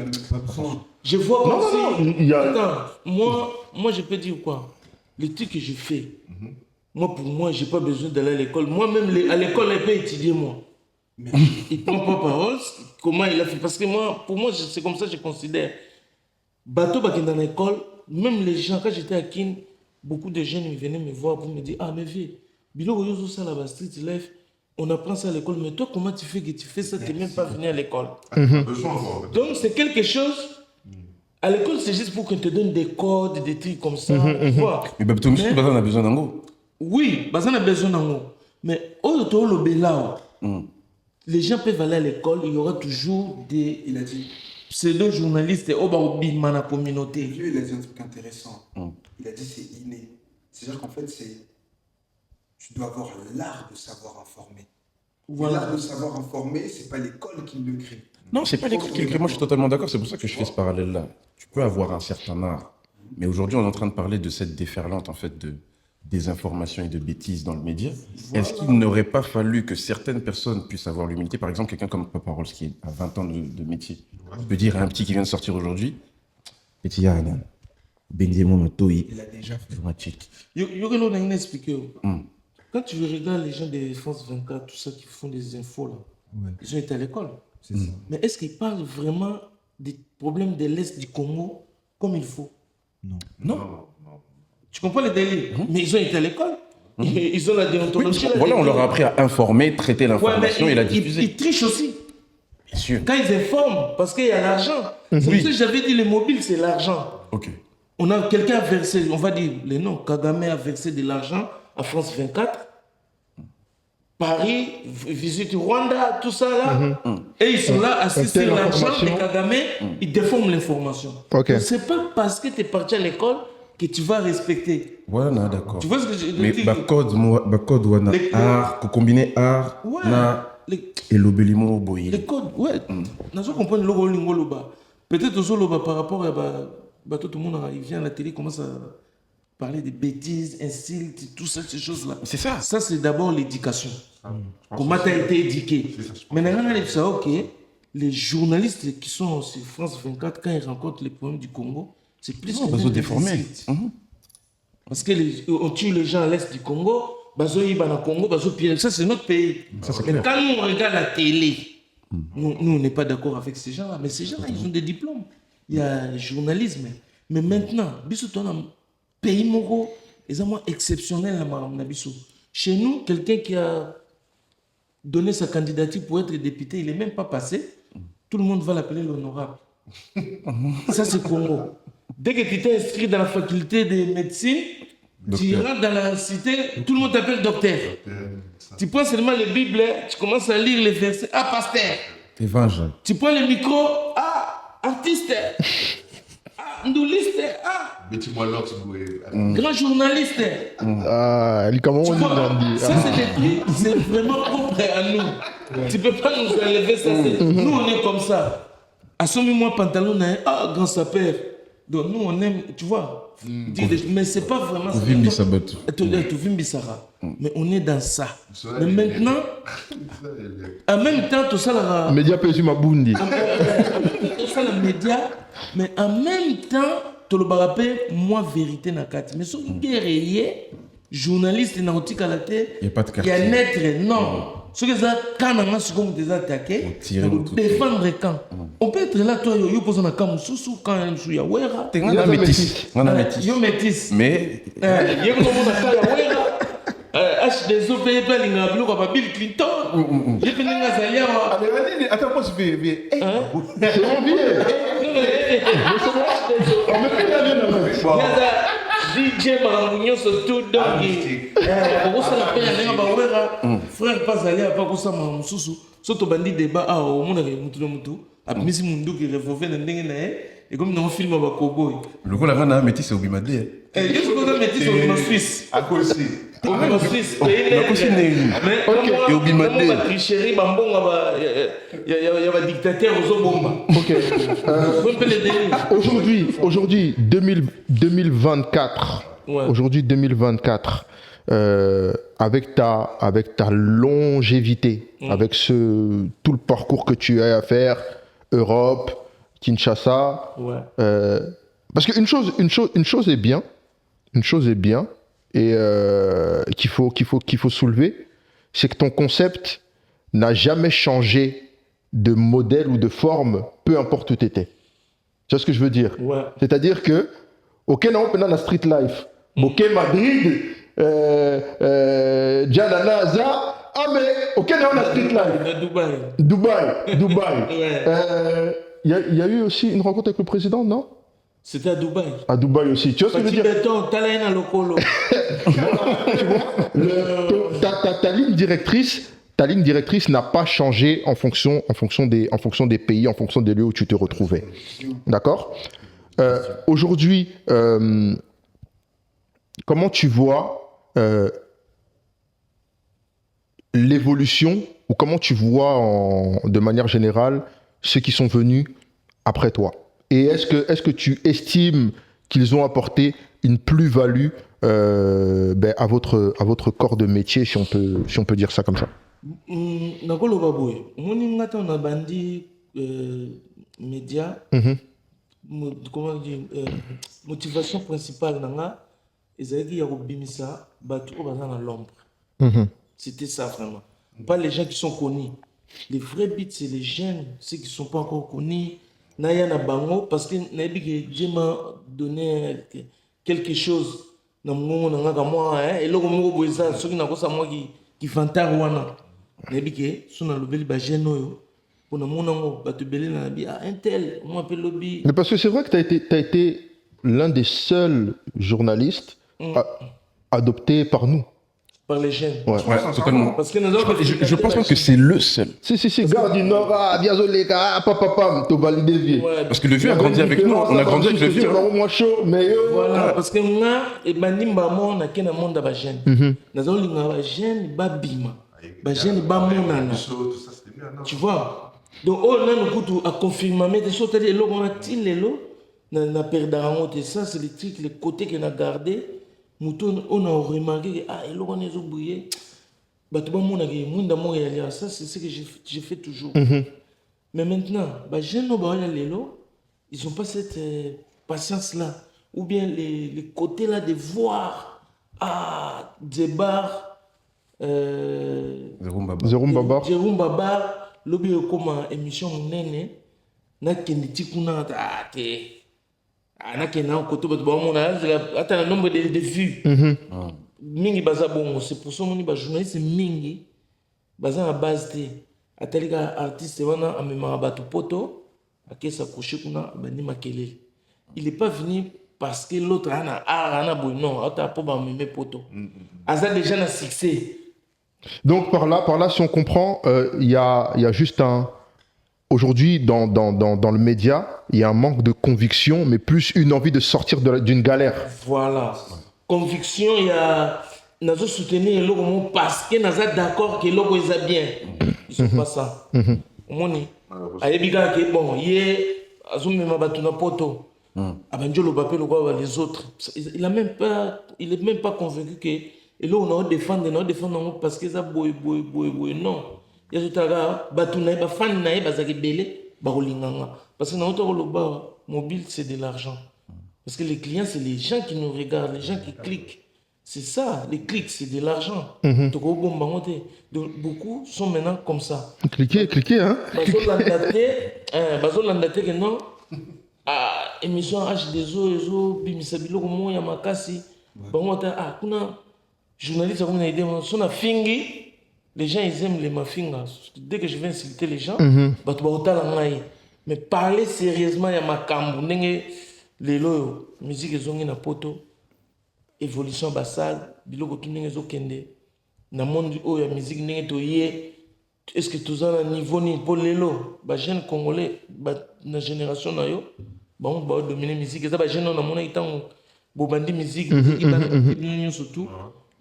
Je vois Non, aussi. non, non, il y a- Attends, moi, je peux dire quoi? Les trucs que je fais, moi, pour moi, je n'ai pas besoin d'aller à l'école. Moi-même, à l'école, elle peut étudier, moi. Il prend pas parole, comment il a fait. Parce que moi, pour moi, c'est comme ça que je considère. Bateau, dans l'école, même les gens, quand j'étais à Kin, beaucoup de jeunes ils venaient me voir pour me dire, ah, mais vieux, Bilo, yo, ça, là-bas, street life, on apprend ça à l'école, mais toi, comment tu fais que tu fais ça, tu n'es même pas venu à l'école. Besoin, quoi. Donc, c'est quelque chose. À l'école, c'est juste pour qu'on te donne des codes, des trucs comme ça. Tu vois. Mais Babtou Moussou, on a besoin d'un gros. Oui, bah, ça a besoin d'un mot. Mais au le Belao, les gens peuvent aller à l'école, il y aura toujours des Il a dit, pseudo-journalistes au Baobi, dans la communauté. lui, il a dit un truc intéressant. Il a dit c'est inné. C'est-à-dire qu'en fait, tu dois avoir l'art de savoir informer. Voilà. L'art de savoir informer, c'est pas l'école qui le crée. Non, c'est pas l'école qui le crée. Moi, je suis totalement d'accord. C'est pour ça que je fais ce parallèle-là. Tu peux avoir un certain art. Mais aujourd'hui, on est en train de parler de cette déferlante, en fait, de désinformation et de bêtises dans le média. Est-ce qu'il n'aurait pas fallu que certaines personnes puissent avoir l'humilité? Par exemple, quelqu'un comme Papa Rolls, qui a 20 ans de métier, peut dire à un petit qui vient de sortir aujourd'hui, petit Yann, Benzemo Motoi, Il a déjà fait. Yorelo n'a rien expliqué. Quand tu regardes les gens de France 24, tout ça qui font des infos là, ils ont été à l'école. C'est ça. Mais est-ce qu'ils parlent vraiment des problèmes de l'Est du Congo comme il faut? Non. Tu comprends le délire? Mais ils ont été à l'école. Ils ont la déontologie. la Voilà, on leur a déontologie. appris à informer, traiter Ouais, mais l'information et la ils diffuser. trichent aussi. Bien sûr. Quand ils informent, parce qu'il y a l'argent. C'est pour ça que j'avais dit les mobiles, c'est l'argent. Ok. On a quelqu'un a versé, on va dire les noms, Kagame a versé de l'argent à France 24. Paris, visite Rwanda, tout ça là. Et ils sont là assis telle sur l'argent information. de Kagame, ils déforment l'information. Ok. C'est pas parce que tu es parti à l'école que tu vas respecter. Voilà, non, d'accord. Tu vois ce que je veux Mais dire? code wana Les- art, ko combiner art Ouais. na Les- elobelimo boye. Les codes, ouais. Nous comprenons le logo Lingoloba. Peut-être aussi Loba par rapport à tout le monde, il vient à la télé, commence à parler de bêtises, insultes, tout ça, ces choses-là. C'est ça. Ça, c'est d'abord l'éducation. Comment tu as été éduqué. Maintenant, on a ça, ok. Les journalistes qui sont sur France 24, quand ils rencontrent les problèmes du Congo, c'est plus que Bazo même des déformé. insultes. Parce que on tue les gens à l'est du Congo, Bazo Ibana Congo, Bazo Pierre, ça c'est notre pays. Mais quand nous on regarde la télé, nous on n'est pas d'accord avec ces gens-là, mais ces gens-là ils ont des diplômes. Il y a le journalisme. Mais maintenant, Bissou ton pays moko, ils sont exceptionnels na Bissou. Chez nous, quelqu'un qui a donné sa candidature pour être député, il n'est même pas passé. Tout le monde va l'appeler l'honorable. Ça c'est Congo. Dès que tu t'es inscrit dans la faculté de médecine, Tu rentres dans la cité, tout le monde t'appelle docteur. Tu prends seulement les Bibles, tu commences à lire les versets. Ah, pasteur. Évangile. Tu prends le micro. Ah, artiste. Ah, ndouliste. Ah, Mettez-moi l'autre, grand journaliste. Ah, il comment Tu on vois, dit ça c'est des trucs, c'est vraiment propre à nous. Tu peux pas nous enlever ça. Nous on est comme ça. Assomme-moi pantalon, ah, grand sapeur. Donc nous on aime, tu vois. Mais c'est pas vraiment ça. Vimbi Sabato. Vimbi Sarah. Mais on est dans ça. Mais maintenant, en même temps, tout ça là. Média Pésu Mabundi. Tout ça les médias. Mais en même temps, tout le barapé, moi vérité na kati. Mais sur une guerrier, journaliste nautique à la tête. Il n'y a pas de Il y quartier. a naître, non. Ce que ça, quand on a su comme des attaqués, pour défendre quand. On peut être là, toi, yo pose un camp sous quand on est Yawera. On a métis. On a métis. Yo métis. Mais Yo comme on a fait Yawera. H2O paye pas les gars, comme Bill Clinton. J'ai fait une gazalia. Attends, moi je vais. C'est mon billet. On me fait la vie, DJ Marangunyo surtout donc okosala pe ndenge bawera frère pasali apa kosama mosusu so tobandi débat awa omonaka mutu na mutu apimisi munduki revolve na ndenge na ye ekomi nango filme bakoboy lokola nga na métis obima te. yo sokoza métis obima Suisse Akosi. obima Suisse nakosi nini obima te. batricherie bambonga ya badictateur ozobomba mpe le délire Aujourd'hui, 2024, Ouais. aujourd'hui 2024, avec ta longévité, avec tout le parcours que tu as à faire, Europe, Kinshasa, ouais. parce qu'une chose est bien, et qu'il faut soulever, c'est que ton concept n'a jamais changé de modèle ou de forme, peu importe où tu étais. Tu vois ce que je veux dire? Ouais. C'est-à-dire que, ok, non, pendant la street life, ok, Madrid, Djananaza, ah mais, ok, non, la street life. De Dubaï. Ouais. Il y a eu aussi une rencontre avec le président, non? C'était à Dubaï. À Dubaï aussi. Tu vois ce que je veux Petit dire? béton, talaina lokolo. Ta ligne directrice n'a pas changé en fonction des pays, en fonction des lieux où tu te retrouvais. D'accord? Aujourd'hui, comment tu vois l'évolution, ou comment tu vois de manière générale ceux qui sont venus après toi? Et est-ce que tu estimes qu'ils ont apporté une plus-value à votre corps de métier, si on peut dire ça comme ça? Nakoloba boye. Moni ngata on a bandi média. Comment dire, motivation principale nanga ezalaki ya kobimisa bato oyo baza na l'ombre. C'était ça vraiment. Pas les gens qui sont connus. Les vrais bits, c'est les jeunes, ceux qui ne sont pas encore connus. Naya na bango parce que nayebi que Dieu m'a donné quelque chose na mongo na ngaka moi eloko moko boye ça soki nakosa moi qui fantare wana nayebi que so na lobeli ba jeune oyo pona mona ngo bato belé na bi un tel moi appelle lobby. Mais parce que c'est vrai que t'as été l'un des seuls journalistes adoptés par nous. Par les jeunes. Ouais. Totalement. Parce que nous avons Je pense pas que c'est le seul. Si, Garde du Nord, Biazoleka, papa, t'as validé le vieux. Ouais, Parce que le vieux a grandi avec nous. On a grandi avec le vieux. Moi chaud, mais voilà, parce que nga et banimba mo na kena monde ba jeune. Nazo linga ba jeune ba bima. Ba jeune ba monana. Tu vois? Donc on a nous kutu à confirmer mais ça c'est le on a tilelo na perdre honte ça c'est les trucs les côtés qu'on a gardé. Mouton on a remarqué que ah eloko on est oublié. Bato ba mona ke munda mo ya ça c'est ce que j'ai fait toujours. Mais maintenant, bah jeune no ba lelo, ils ont pas cette patience là ou bien les côtés là de voir des bars Jérôme Babar lobi comme émission nene na kendi kuna te na kena côté ba mona ata le nombre de vues mingi baza bongo c'est pour ça moni ba journaliste mingi baza na base te atalika artiste wana amema bato poto akesa coucher kuna bani makelele il est pas venu parce que l'autre a un art, non, a pas pour m'aimer poto. Aza déjà un succès. Donc par là, si on comprend, il y a juste un... Aujourd'hui, dans le média, il y a un manque de conviction, mais plus une envie de sortir d'une galère. Voilà. Conviction, il y a... Nous soutenir le logo parce que nous sommes d'accord que le logo est bien. Ils ne sont pas ça. Moni. Ayebiga que bon, yé, azumi mabatuna poto. Abanjolo bapé le quoi les autres. Il est même pas convaincu que et là on a défendre parce que ça boy. Non. Il y a tout à batuna ba fan na ba zakebele ba rolinganga. Parce que dans le bas mobile c'est de l'argent. Parce que les clients c'est les gens qui nous regardent, les gens qui cliquent. C'est ça, les clics, c'est de l'argent. Donc beaucoup sont maintenant comme ça. Cliquez, hein. Bazo landate que non. Émission H2O, Bimisabilo, Momo, Yamakasi. Kuna journaliste, on a aidé. Si on a fingi, les gens ils aiment les mafingas. Dès que je vais insulter les gens, mais parler sérieusement, Yamakambu, les loyaux, musique ils ont une poto. Évolution basale, biloko tout n'engezo kende. Na monde où la musique n'engezo toye. Est-ce que tout ça à niveau ni pour l'élo, bah jeune congolais, bah na génération na yo, bah on va dominer musique. Ça bah jeune on a mon étant bobandi musique, ils surtout.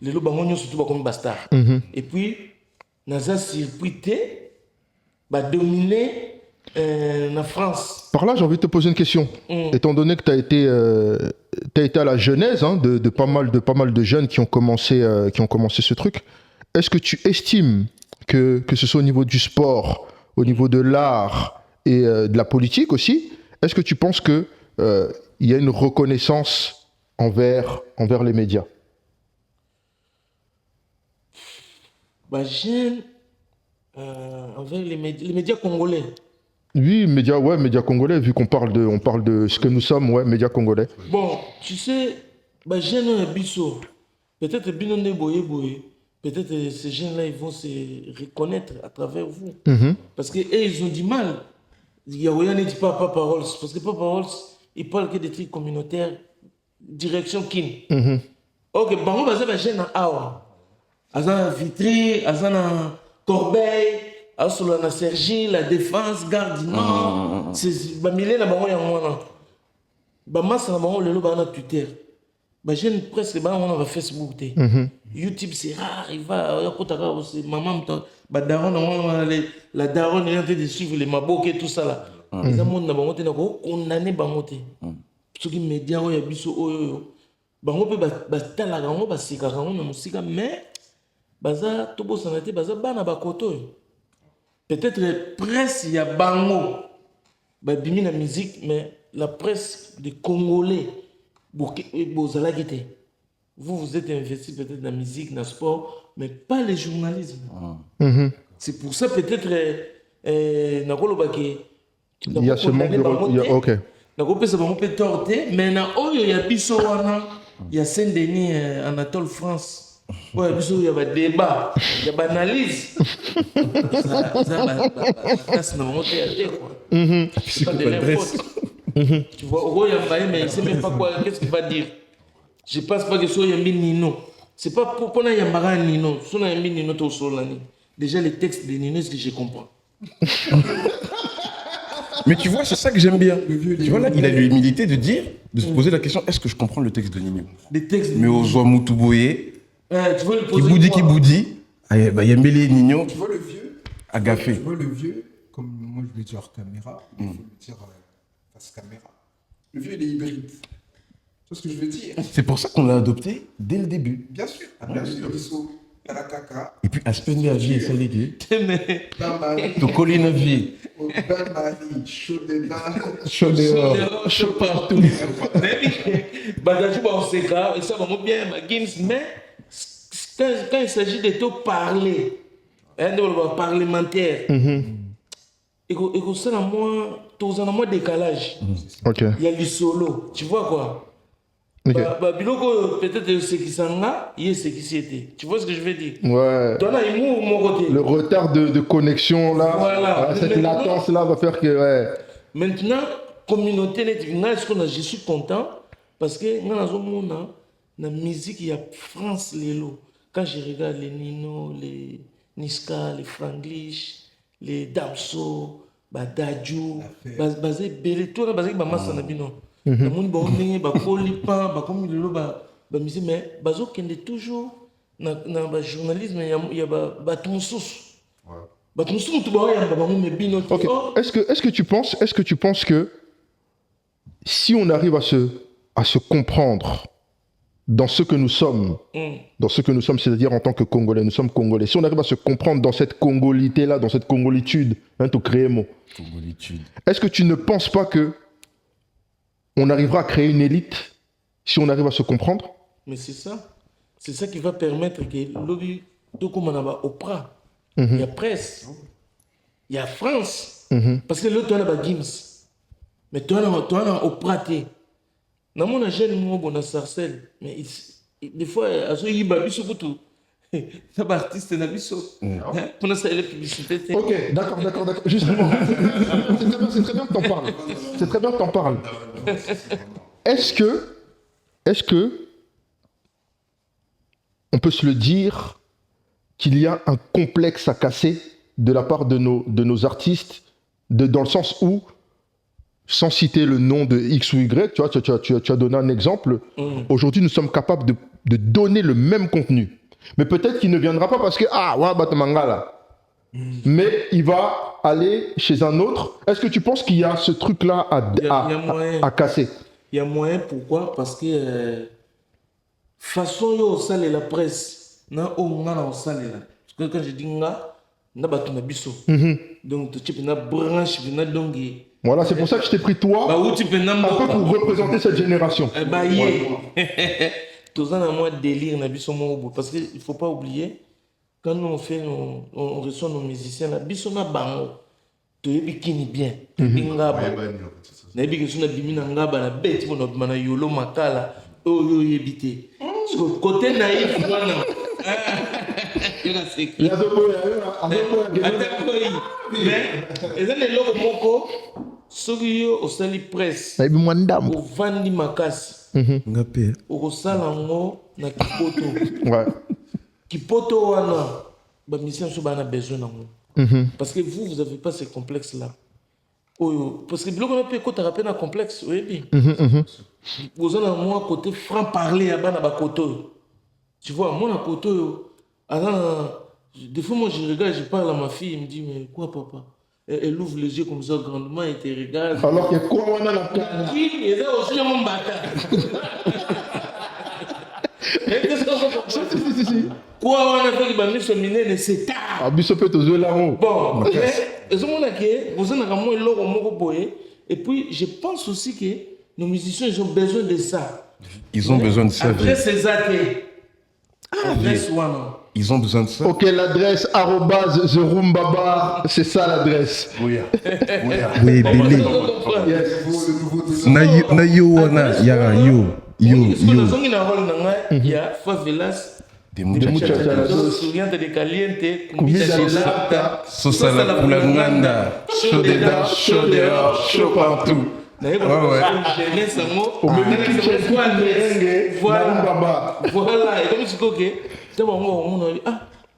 L'élo bah on surtout bah comme bastard. Et puis naza circuité, bah dominer la France. Par là, j'ai envie de te poser une question. Étant donné que tu as été à la genèse de pas mal de jeunes qui ont commencé ce truc, est-ce que tu estimes que ce soit au niveau du sport, au niveau de l'art et de la politique aussi, est-ce que tu penses qu'il y a une reconnaissance envers les médias? Bah, jeune, envers les médias congolais. Oui, médias congolais, vu qu'on parle de ce que nous sommes, ouais, médias congolais. Bon, tu sais, bah, jeunes biso, peut-être bino ne boye, peut-être ces jeunes-là, ils vont se reconnaître à travers vous. Parce que ils ont du mal. Yaouya ne dit pas Papa Rolls, parce que Papa Rolls, il parle que des trucs communautaires, direction kin. Ok, bah, on va dire, bah, jeunes à Awa. Azana Vitry, Azana Corbeil, Azana Sergi, la Défense, Gare du Nord. C'est Bamilé, la Bango Yangwana. Bamas, la Bango, le Loba, na Twitter. Bah, j'ai presque, bah, on va Facebook. YouTube, c'est rare, il va, maman, bah, Daron, la Daron, il est en train de suivre les Mabok et tout ça là. Les gens, on a condamné Bangote. Ceux qui médias, il y a biso, Bango peut battre la Bango, bah, c'est carrément, mais. Baza tobo sanate baza bana bakoto. Peut-être presse il y a bango. Ba bimi la musique mais la presse des Congolais bozala gete. Vous êtes investi peut-être dans la musique, dans le sport, mais pas les journalistes. C'est pour ça peut-être nakolo bake. Il y a ce manque de OK. Nakopé ça bango peut torter mais na oyo il y a biso wana, il y a Saint-Denis Anatole France. Ouais, il y a un débat, il y a une analyse. C'est pas de l'info. Tu vois, Oro Yambaye, mais il ne sait même pas quoi, qu'est-ce qu'il va dire. Je ne pense pas que ce soit Yambi Nino. Ce n'est pas pour qu'on ait Yambara Nino. Si on a Yambi Nino, tu as déjà les textes de Nino, c'est que je comprends. Mais tu vois, c'est ça que j'aime bien. Tu vois, là, il a l'humilité de se poser la question, est-ce que je comprends le texte de Nino? Mais au Zoamoutouboué. Tu veux le poser Kiboudi, Yambele Nino. Tu vois le vieux Agafé. Tu vois le vieux, comme moi je le dis hors caméra, il faut le dire face caméra. Le vieux, il est hybride. Tu vois ce que je veux dire? C'est pour ça qu'on l'a adopté dès le début. Bien sûr. Bien sûr. Caca. Et puis, Aspende à vie, ça l'est dit. Bain-marie. Tu colles une vie. Bain-marie. Chaud dedans. Chaud dehors. Chaud partout. Badajou, on sait grave, et ça va bien, mais quand il s'agit de tout parler, de parlementaire, et que ça, tu as moins décalage. Il y a du solo, tu vois quoi? Peut-être ce qui s'en a, il y a ce qui s'était. Tu vois ce que je veux dire? Ouais. Le retard de connexion là, voilà. Cette latence là va faire que. Ouais. Maintenant, communauté, je suis content Parce que dans la musique, il y a France Lelo. Quand je regarde les Nino, les Niska, les Franglish, les Damso, Dadju, basé Belé, tout basé sur Massa Nabino. Le monde bonné, Kolipan, comme le musique, mais bazo qui est toujours dans le journalisme, il y a Batumsous. Batumsous, tout le monde est bino. Ok. Est-ce que tu penses que si on arrive à se comprendre dans ce que nous sommes, c'est-à-dire en tant que Congolais, nous sommes Congolais, si on arrive à se comprendre dans cette congolité-là, dans cette congolitude, tu crées mot. Congolitude. Est-ce que tu ne penses pas que on arrivera à créer une élite si on arrive à se comprendre? Mais c'est ça qui va permettre que l'objet tout comme on a Oprah, il y a presse, il y a France, parce que l'autre on a Gims, mais toi on a Oprah. Dans mon jeune moi bon sarcelle, mais des fois azo yiba biso tout. Ça artiste na biso. Pour ça la publicité. Ok, d'accord. Justement, c'est très bien que t'en parles. Est-ce que on peut se le dire qu'il y a un complexe à casser de la part de nos artistes, dans le sens où, sans citer le nom de X ou Y, tu as donné un exemple. Aujourd'hui, nous sommes capables de donner le même contenu. Mais peut-être qu'il ne viendra pas parce que, mais il va aller chez un autre. Est-ce que tu penses qu'il y a ce truc-là à casser? Il y a moyen, pourquoi? Parce que façon yo sale la presse, on sale là. Parce que quand je dis na batuna biso. Donc tu peux na branche, na dongi. Voilà, c'est pour ça que je t'ai pris toi un peu pour représenter cette génération. Tous en moi délire na biso mo parce qu'il ne faut pas oublier quand nous on reçoit nos musiciens là biso na bango to yebikini bien bingaba na yebiki suna bimina ngaba na beti bono mana yolo makala oyo yebité parce que côté naïf wana mais ezali loko moko soki yo osali presse ovandi makasi okosala ngo na kipoto kipoto wana bamisien so bana besoin nango parce que vous avez pas ces complexes là parce que biloko na pe kotaka pe na complexe oyebi oza na moi côté franc parler ya bana bakoto tu vois moi na koto des fois moi je regarde je parle à ma fille elle me dit mais quoi papa elle ouvre les yeux comme ça grandement et te regarde. Alors que quoi on a la canne? Qui est là aussi mon bâtard? Quoi on a fait que bami sominer c'est tard. Ah biso peut aux là-haut. Bon, mais ils ont que vous en avez moins l'or moko boye et puis je pense aussi que nos musiciens ils ont besoin de ça. Ils ont besoin de ça. Après ces athées. Ils ont besoin de ça. Ok, l'adresse @therumbaba, c'est ça l'adresse. Oui, Billy. Na yo wana yara yo. Il y a favelas de muchachos. Estudiante de caliente, comida de lata, sosa la pulanganda, chaud dedans, chaud dehors, chaud partout. Voilà, et comme c'est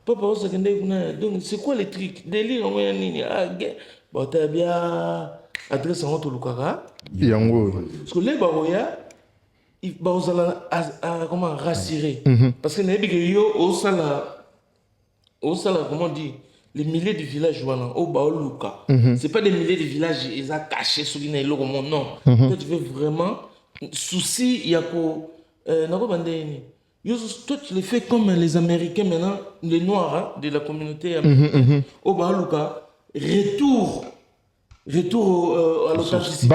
papa, donc c'est quoi les trucs? Délire, bon, t'as bien adresse en haut au Lukara. Parce que les baroya, ils comment rassurer. Parce que les yo, au sala, comment on dit, les milliers de villages au Baoluka. C'est pas des milliers de villages, ils ont caché sur les non. Toi, tu veux vraiment souci, il y a pour toi, tu le fais comme les Américains maintenant, les Noirs de la communauté américaine. Au Baoluka, retour à l'authenticité,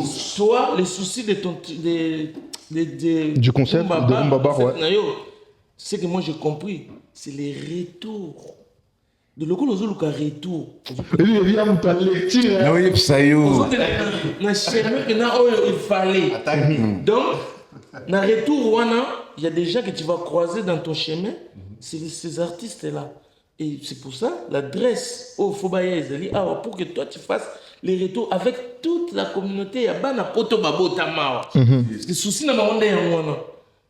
soit les soucis du concept de Rumbaba, ouais. Ce que moi j'ai compris, c'est les retours. De l'eau, nous avons le retour. Il vient me parler. Oui, ça y est. Il fallait. Donc, dans le retour, il y a des gens que tu vas croiser dans ton chemin. C'est ces artistes-là. Et c'est pour ça, l'adresse au Fobaya Ezali, pour que toi tu fasses les retours avec toute la communauté. Il y a bana poto babota mawa. Parce que souci na maonde ya mwana.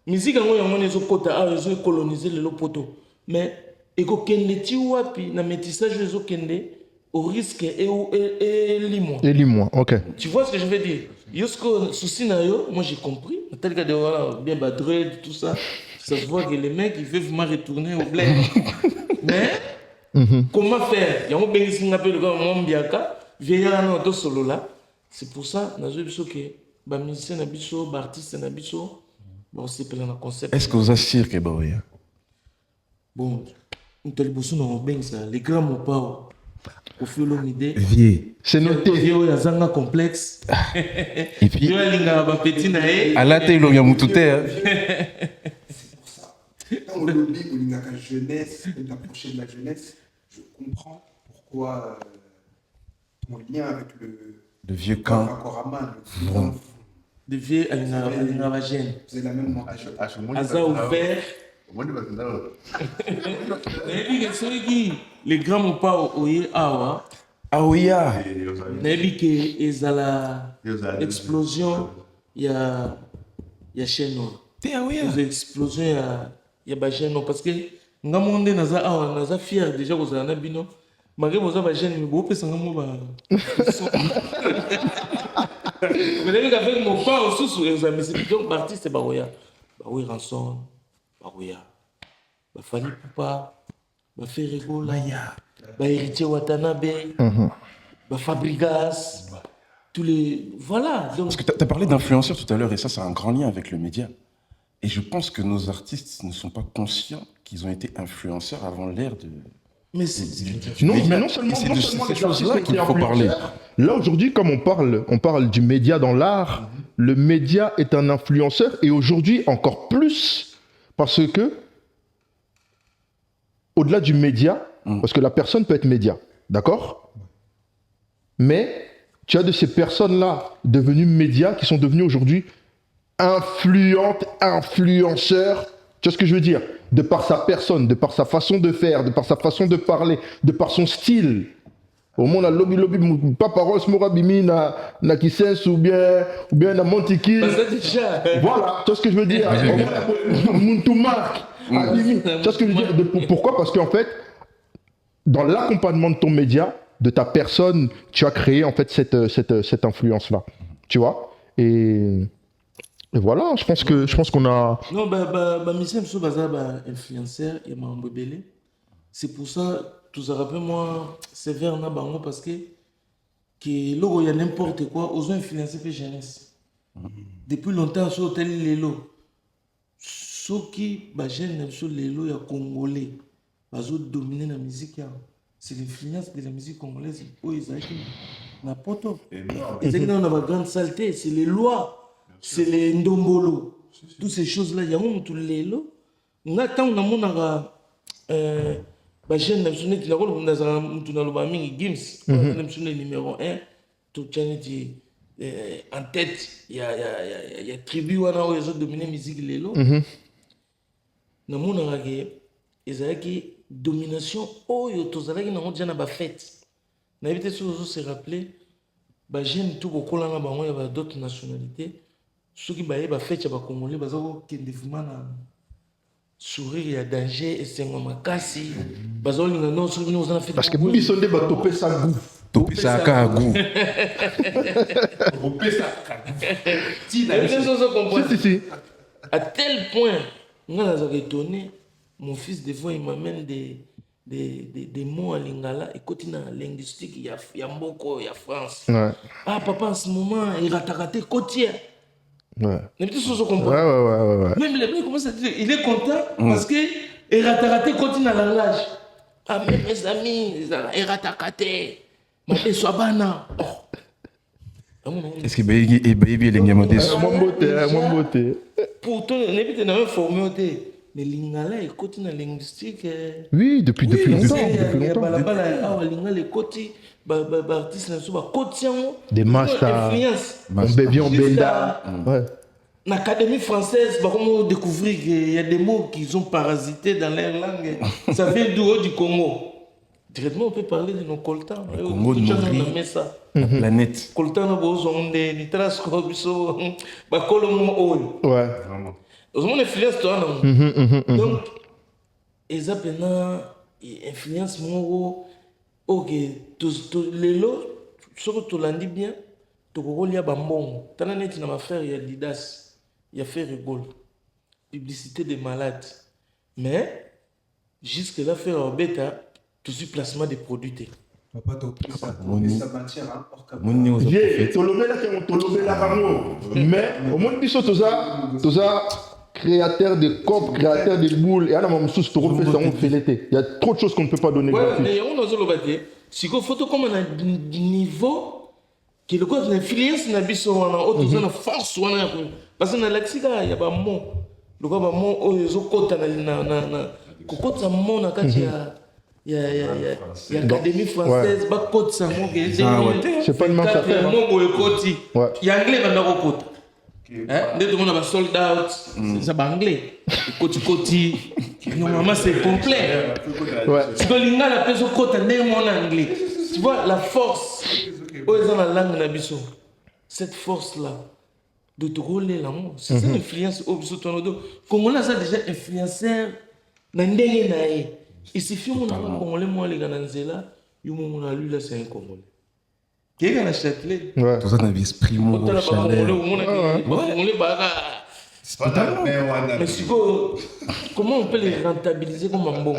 Musique yango ya mwana ezokota ils ont colonisé le poto. Mais eko kende ti wapi na métissage ezokende au risque et limon. Et lis-moi, ok. Tu vois ce que je veux dire? Yosko souci na yo, moi j'ai compris. Tel que de voilà, bien badré, tout ça. Ça se voit que les mecs ils veulent vraiment retourner au bled. Mais comment faire? Il y a un peu de appelle comme Mombiaka, vieillard dans solo là. C'est pour ça, nous avons dit que les musiciens n'habitent les artistes n'habitent bon, c'est plein de concepts. Est-ce que vous assirez que Baouya? Bon, nous avons bien ça. Les grands mots pas. Au fil de l'idée. Vieux. C'est noté. Il y a un complexe. Et puis, Il y a un petit naïe. à la télé, il y a un moutouté. C'est pour ça. Quand on lobby au Lingaka jeunesse, et d'approcher de la jeunesse, je comprends pourquoi ton lien avec Le vieux camp. Korama, le grand, De vieux à l'ingravagène. vous avez la même mentalité. Asa ouvert. Et puis, les grands mots pas au Awa. Aouya. Nabi que ezala explosion ya chaîne. T'es Aouya. Les explosions ya ba chaîne parce que nga monde naza awa naza fier déjà ko zana bino. Malgré boza ba chaîne mais bo pesa nga mo ba. Mais les avec mon pas au sous mais c'est donc artiste ba oya. Ba oui rançon. Ba oya. Ba Fally Ipupa. Ba Ferregola. Ba Héritier Watanabe. Bah, Fabregas, tous les... Voilà. Donc... Parce que tu as parlé d'influenceurs tout à l'heure, et ça, c'est un grand lien avec le média. Et je pense que nos artistes ne sont pas conscients qu'ils ont été influenceurs avant l'ère de... Mais c'est... Non, média. mais non Et seulement, c'est non de seulement ces les choses-là artistes qu'il ont été faut parler. influenceurs. Là, aujourd'hui, comme on parle du média dans l'art, le média est un influenceur et aujourd'hui encore plus parce que, au-delà du média, parce que la personne peut être média, d'accord? Mais tu as de ces personnes-là devenues médias qui sont devenues aujourd'hui influentes, influenceurs. Tu vois ce que je veux dire? De par sa personne, de par sa façon de faire, de par sa façon de parler, de par son style. Au moins, la lobby, pas parole, smora bimi, na kisens ou bien na montiki. Parce que déjà... Voilà, tu vois ce que je veux dire? Muntu marque. Tu vois ce que je veux dire? Pourquoi? Parce qu'en fait, dans l'accompagnement de ton média, de ta personne, tu as créé en fait cette influence-là. Tu vois? Et voilà, je pense qu'on a... Non, Michel Mousso Baza, influenceur, il m'a embobélé. C'est pour ça, tout ça rappelle moi, sévère na bango parce que l'eau, il y a n'importe quoi, aux influencés pour jeunesse. Depuis longtemps, sur hôtel Lelo, ceux qui, jeune, sur Lelo, il y a Congolais, ils ont dominé la musique. C'est l'influence de la musique congolaise. Oh, ils ont na poto. Ils ont dans la grande saleté, c'est les lois, c'est les ndombolo. Toutes ces choses-là, il y a un tout les lots. On attend na monara jeune na qui la rôle na mutu na loba mingi Gims, na numéro 1, tout chaneti en tête, il y a tribu wana où ils ont dominé musique les lots. Na monara que ezaki domination oyo tozalaki nango déjà na bafete nayebi te soki ozo se rappeler bagene tu kokolanga bango ya d'autres nationalités soki baye bafete ya bacongolais baza kokende vraimen na sourire ya danger esengo makasi baza kolinga no soki bino oza na fete Parce que biso nde batopesa goût. Topesaka à goût. Si. À tel point nga nazaka étonné. Mon fils, des fois, il m'amène des mots en lingala et continue en linguistique. Il y a Mboko, il y a France. Ouais. Ah, papa, en ce moment, il a raté côtier. Ouais. Les petits choses comprennent. Ouais. Même les mecs, comment ça dit? Il est content parce qu'il a raté côtier dans le langage. Ah, mais mes amis, il a raté. Mais il soit bana. Est-ce que Baby est l'engagement Mon beauté. Pourtant, on est peut-être formé. Mais lingala est côté dans linguistique. Oui, depuis longtemps. Des masters, on bébé en benda. Ouais. l'Académie française, on découvrir qu'il y a des mots qui ont parasité dans leur langue. Ça vient du haut du Congo. Directement, on peut parler de nos coltans. Le Congo nourrit ça. la planète. Coltan, on a des traces comme ça. Bakolomo, Ouais. Vraiment. on influence toi, non? Donc, ils ont une influence, ok, les lots, surtout tu l'as dit bien, tu as bambon. Tu as net dans affaire, il y a Didas, il y a fait rigole, publicité des malades. Mais, jusque-là, faire bêta, tout ce placement des produits. Papa, t'as ça. Moni. Ça matière, hein, hors cap. Moni aux Vieux, prophètes. tolobela bango. Mais au moins biso toza créateur de copes, créateur de boules et à la même chose tu refais ça on fait l'été. Il y a trop de choses qu'on ne peut pas donner Ouais, gratuit. mais on a le bâti. Si vous photo comme on a un niveau qui le code l'influence na biso on a autre zone force on a parce que na lexica il y a pas mot. Le quoi ba mot o yezo kota na kokota mot na kati ya académie française ba kota ça mot que C'est pas une mince affaire. mot boy koti. Ouais. Ya anglais banda ko kota. Hein, dès que on a ba sold out, c'est ba anglais. Koti. Normalement c'est complet. Ouais. Tu peux l'inga la personne côté en anglais. Tu vois la force. Oh, ils ont la langue nabiso. Cette force là de te rouler l'amour. C'est ça l'influence au biso ton dos. Congolais ça déjà influenceur na ndenge na ye. Il suffit mon congolais moi les gars nanzela, yo mon lui là c'est un congolais. Qui est dans la Châtelet. Ouais. Tout ça dans l'esprit, mon Autant là chaleur. congolais bah mais comment on peut les rentabiliser comme un bon?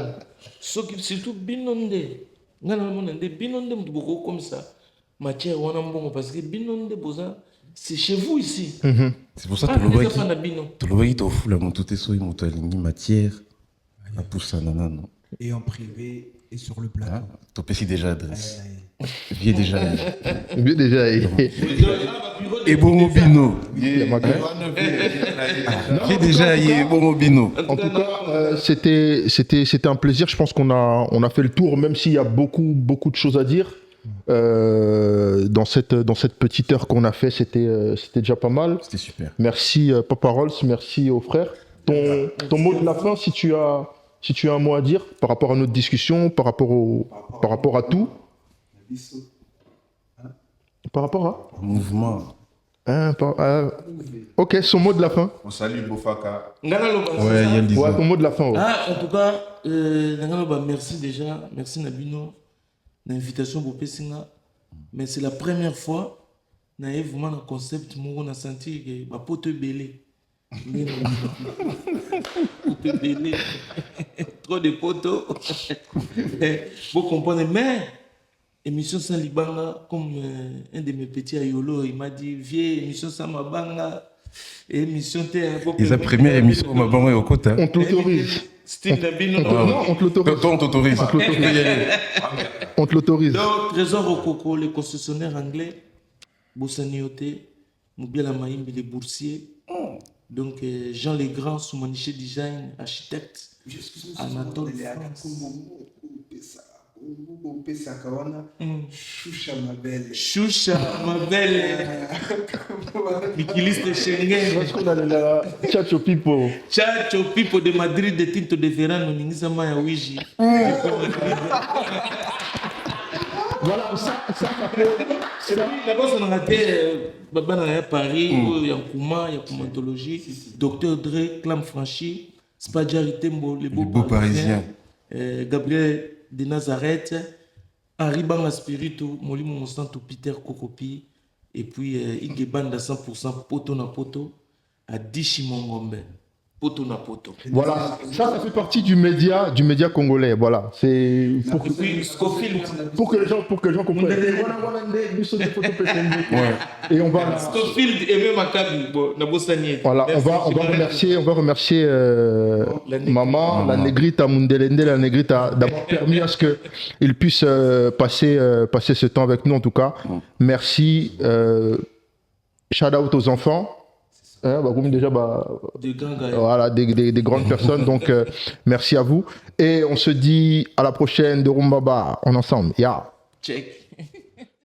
Surtout binonde. Binonde comme ça. Matière ou un bon parce que binonde c'est chez vous ici. C'est pour ça Ah, que tu les le bino. vois qui t'offre la montée sur une matière. La pousse nana non. Et en privé et sur le plateau. Ah, tu peux si déjà adresse. Viens déjà. Bien déjà. Et bon mobino. Yeah. Viens déjà et bon mobino. En tout cas, c'était un plaisir. Je pense qu'on a fait le tour, même s'il y a beaucoup de choses à dire. Dans cette petite heure qu'on a fait, c'était déjà pas mal. C'était super. Merci Papa Rolls, merci aux frères. Ton mot de la fin, si tu as un mot à dire par rapport à notre discussion, par rapport à tout. Par rapport à Mouvement. Ok, son mot de la fin. On salue Bofaka. Ouais, il y a le Ouais, ton mot de la fin. Ouais. Ah, en tout cas, merci déjà. Merci Nabino. L'invitation pour Pessinga. Mais c'est la première fois que j'ai vraiment un concept où on a senti que ma pote belé. Pote belé. Trop de poteaux. Vous comprenez, mais émission sans Libanga, comme un de mes petits ayolo, il m'a dit, viens, émission sans Mabanga. Et émission Et sa première émission, on m'a pas au côté. On te l'autorise. Style Nabino. Non, on te l'autorise. Toi, on t'autorise. On te l'autorise. Donc, Trésor Okoko, le concessionnaire anglais, Bossaniote, Moubiala Maïmbi, les boursiers. Donc, Jean Legrand, Soumaniché Design, architecte. Anatole Choucha ma belle. Choucha, ma belle. Wikiliste Schengen. Est-ce qu'on a là Chacho Pipo. Chacho Pipo de Madrid, de Tinto de Ferrano, Ningisa Maya Ouiji. Voilà, ça C'est d'abord, on a été à Paris, il y a Kouma, il y a Koumatologie, Docteur Dre, Clam Franchi, Spadjari Tembo, les beaux Parisiens. Gabriel de Nazareth, Henri Banga Spiritu, Molimo Monsanto, Peter Kokopi, et puis Igebanda 100% Poto na Poto, à Dishimongombe. Poto na Poto. Voilà, ça fait partie du média congolais. Voilà, c'est pour que les gens comprennent. Et on va Scofield et même Akabi, na Bossanier. voilà, on va remercier maman, la négrite Mundelende, la négrite d'avoir permis à ce que il puisse passer ce temps avec nous en tout cas. Merci. Shout out aux enfants. Comme déjà, voilà, des grandes personnes. Donc, merci à vous. Et on se dit à la prochaine de Rumbaba. En ensemble. Ya. Check.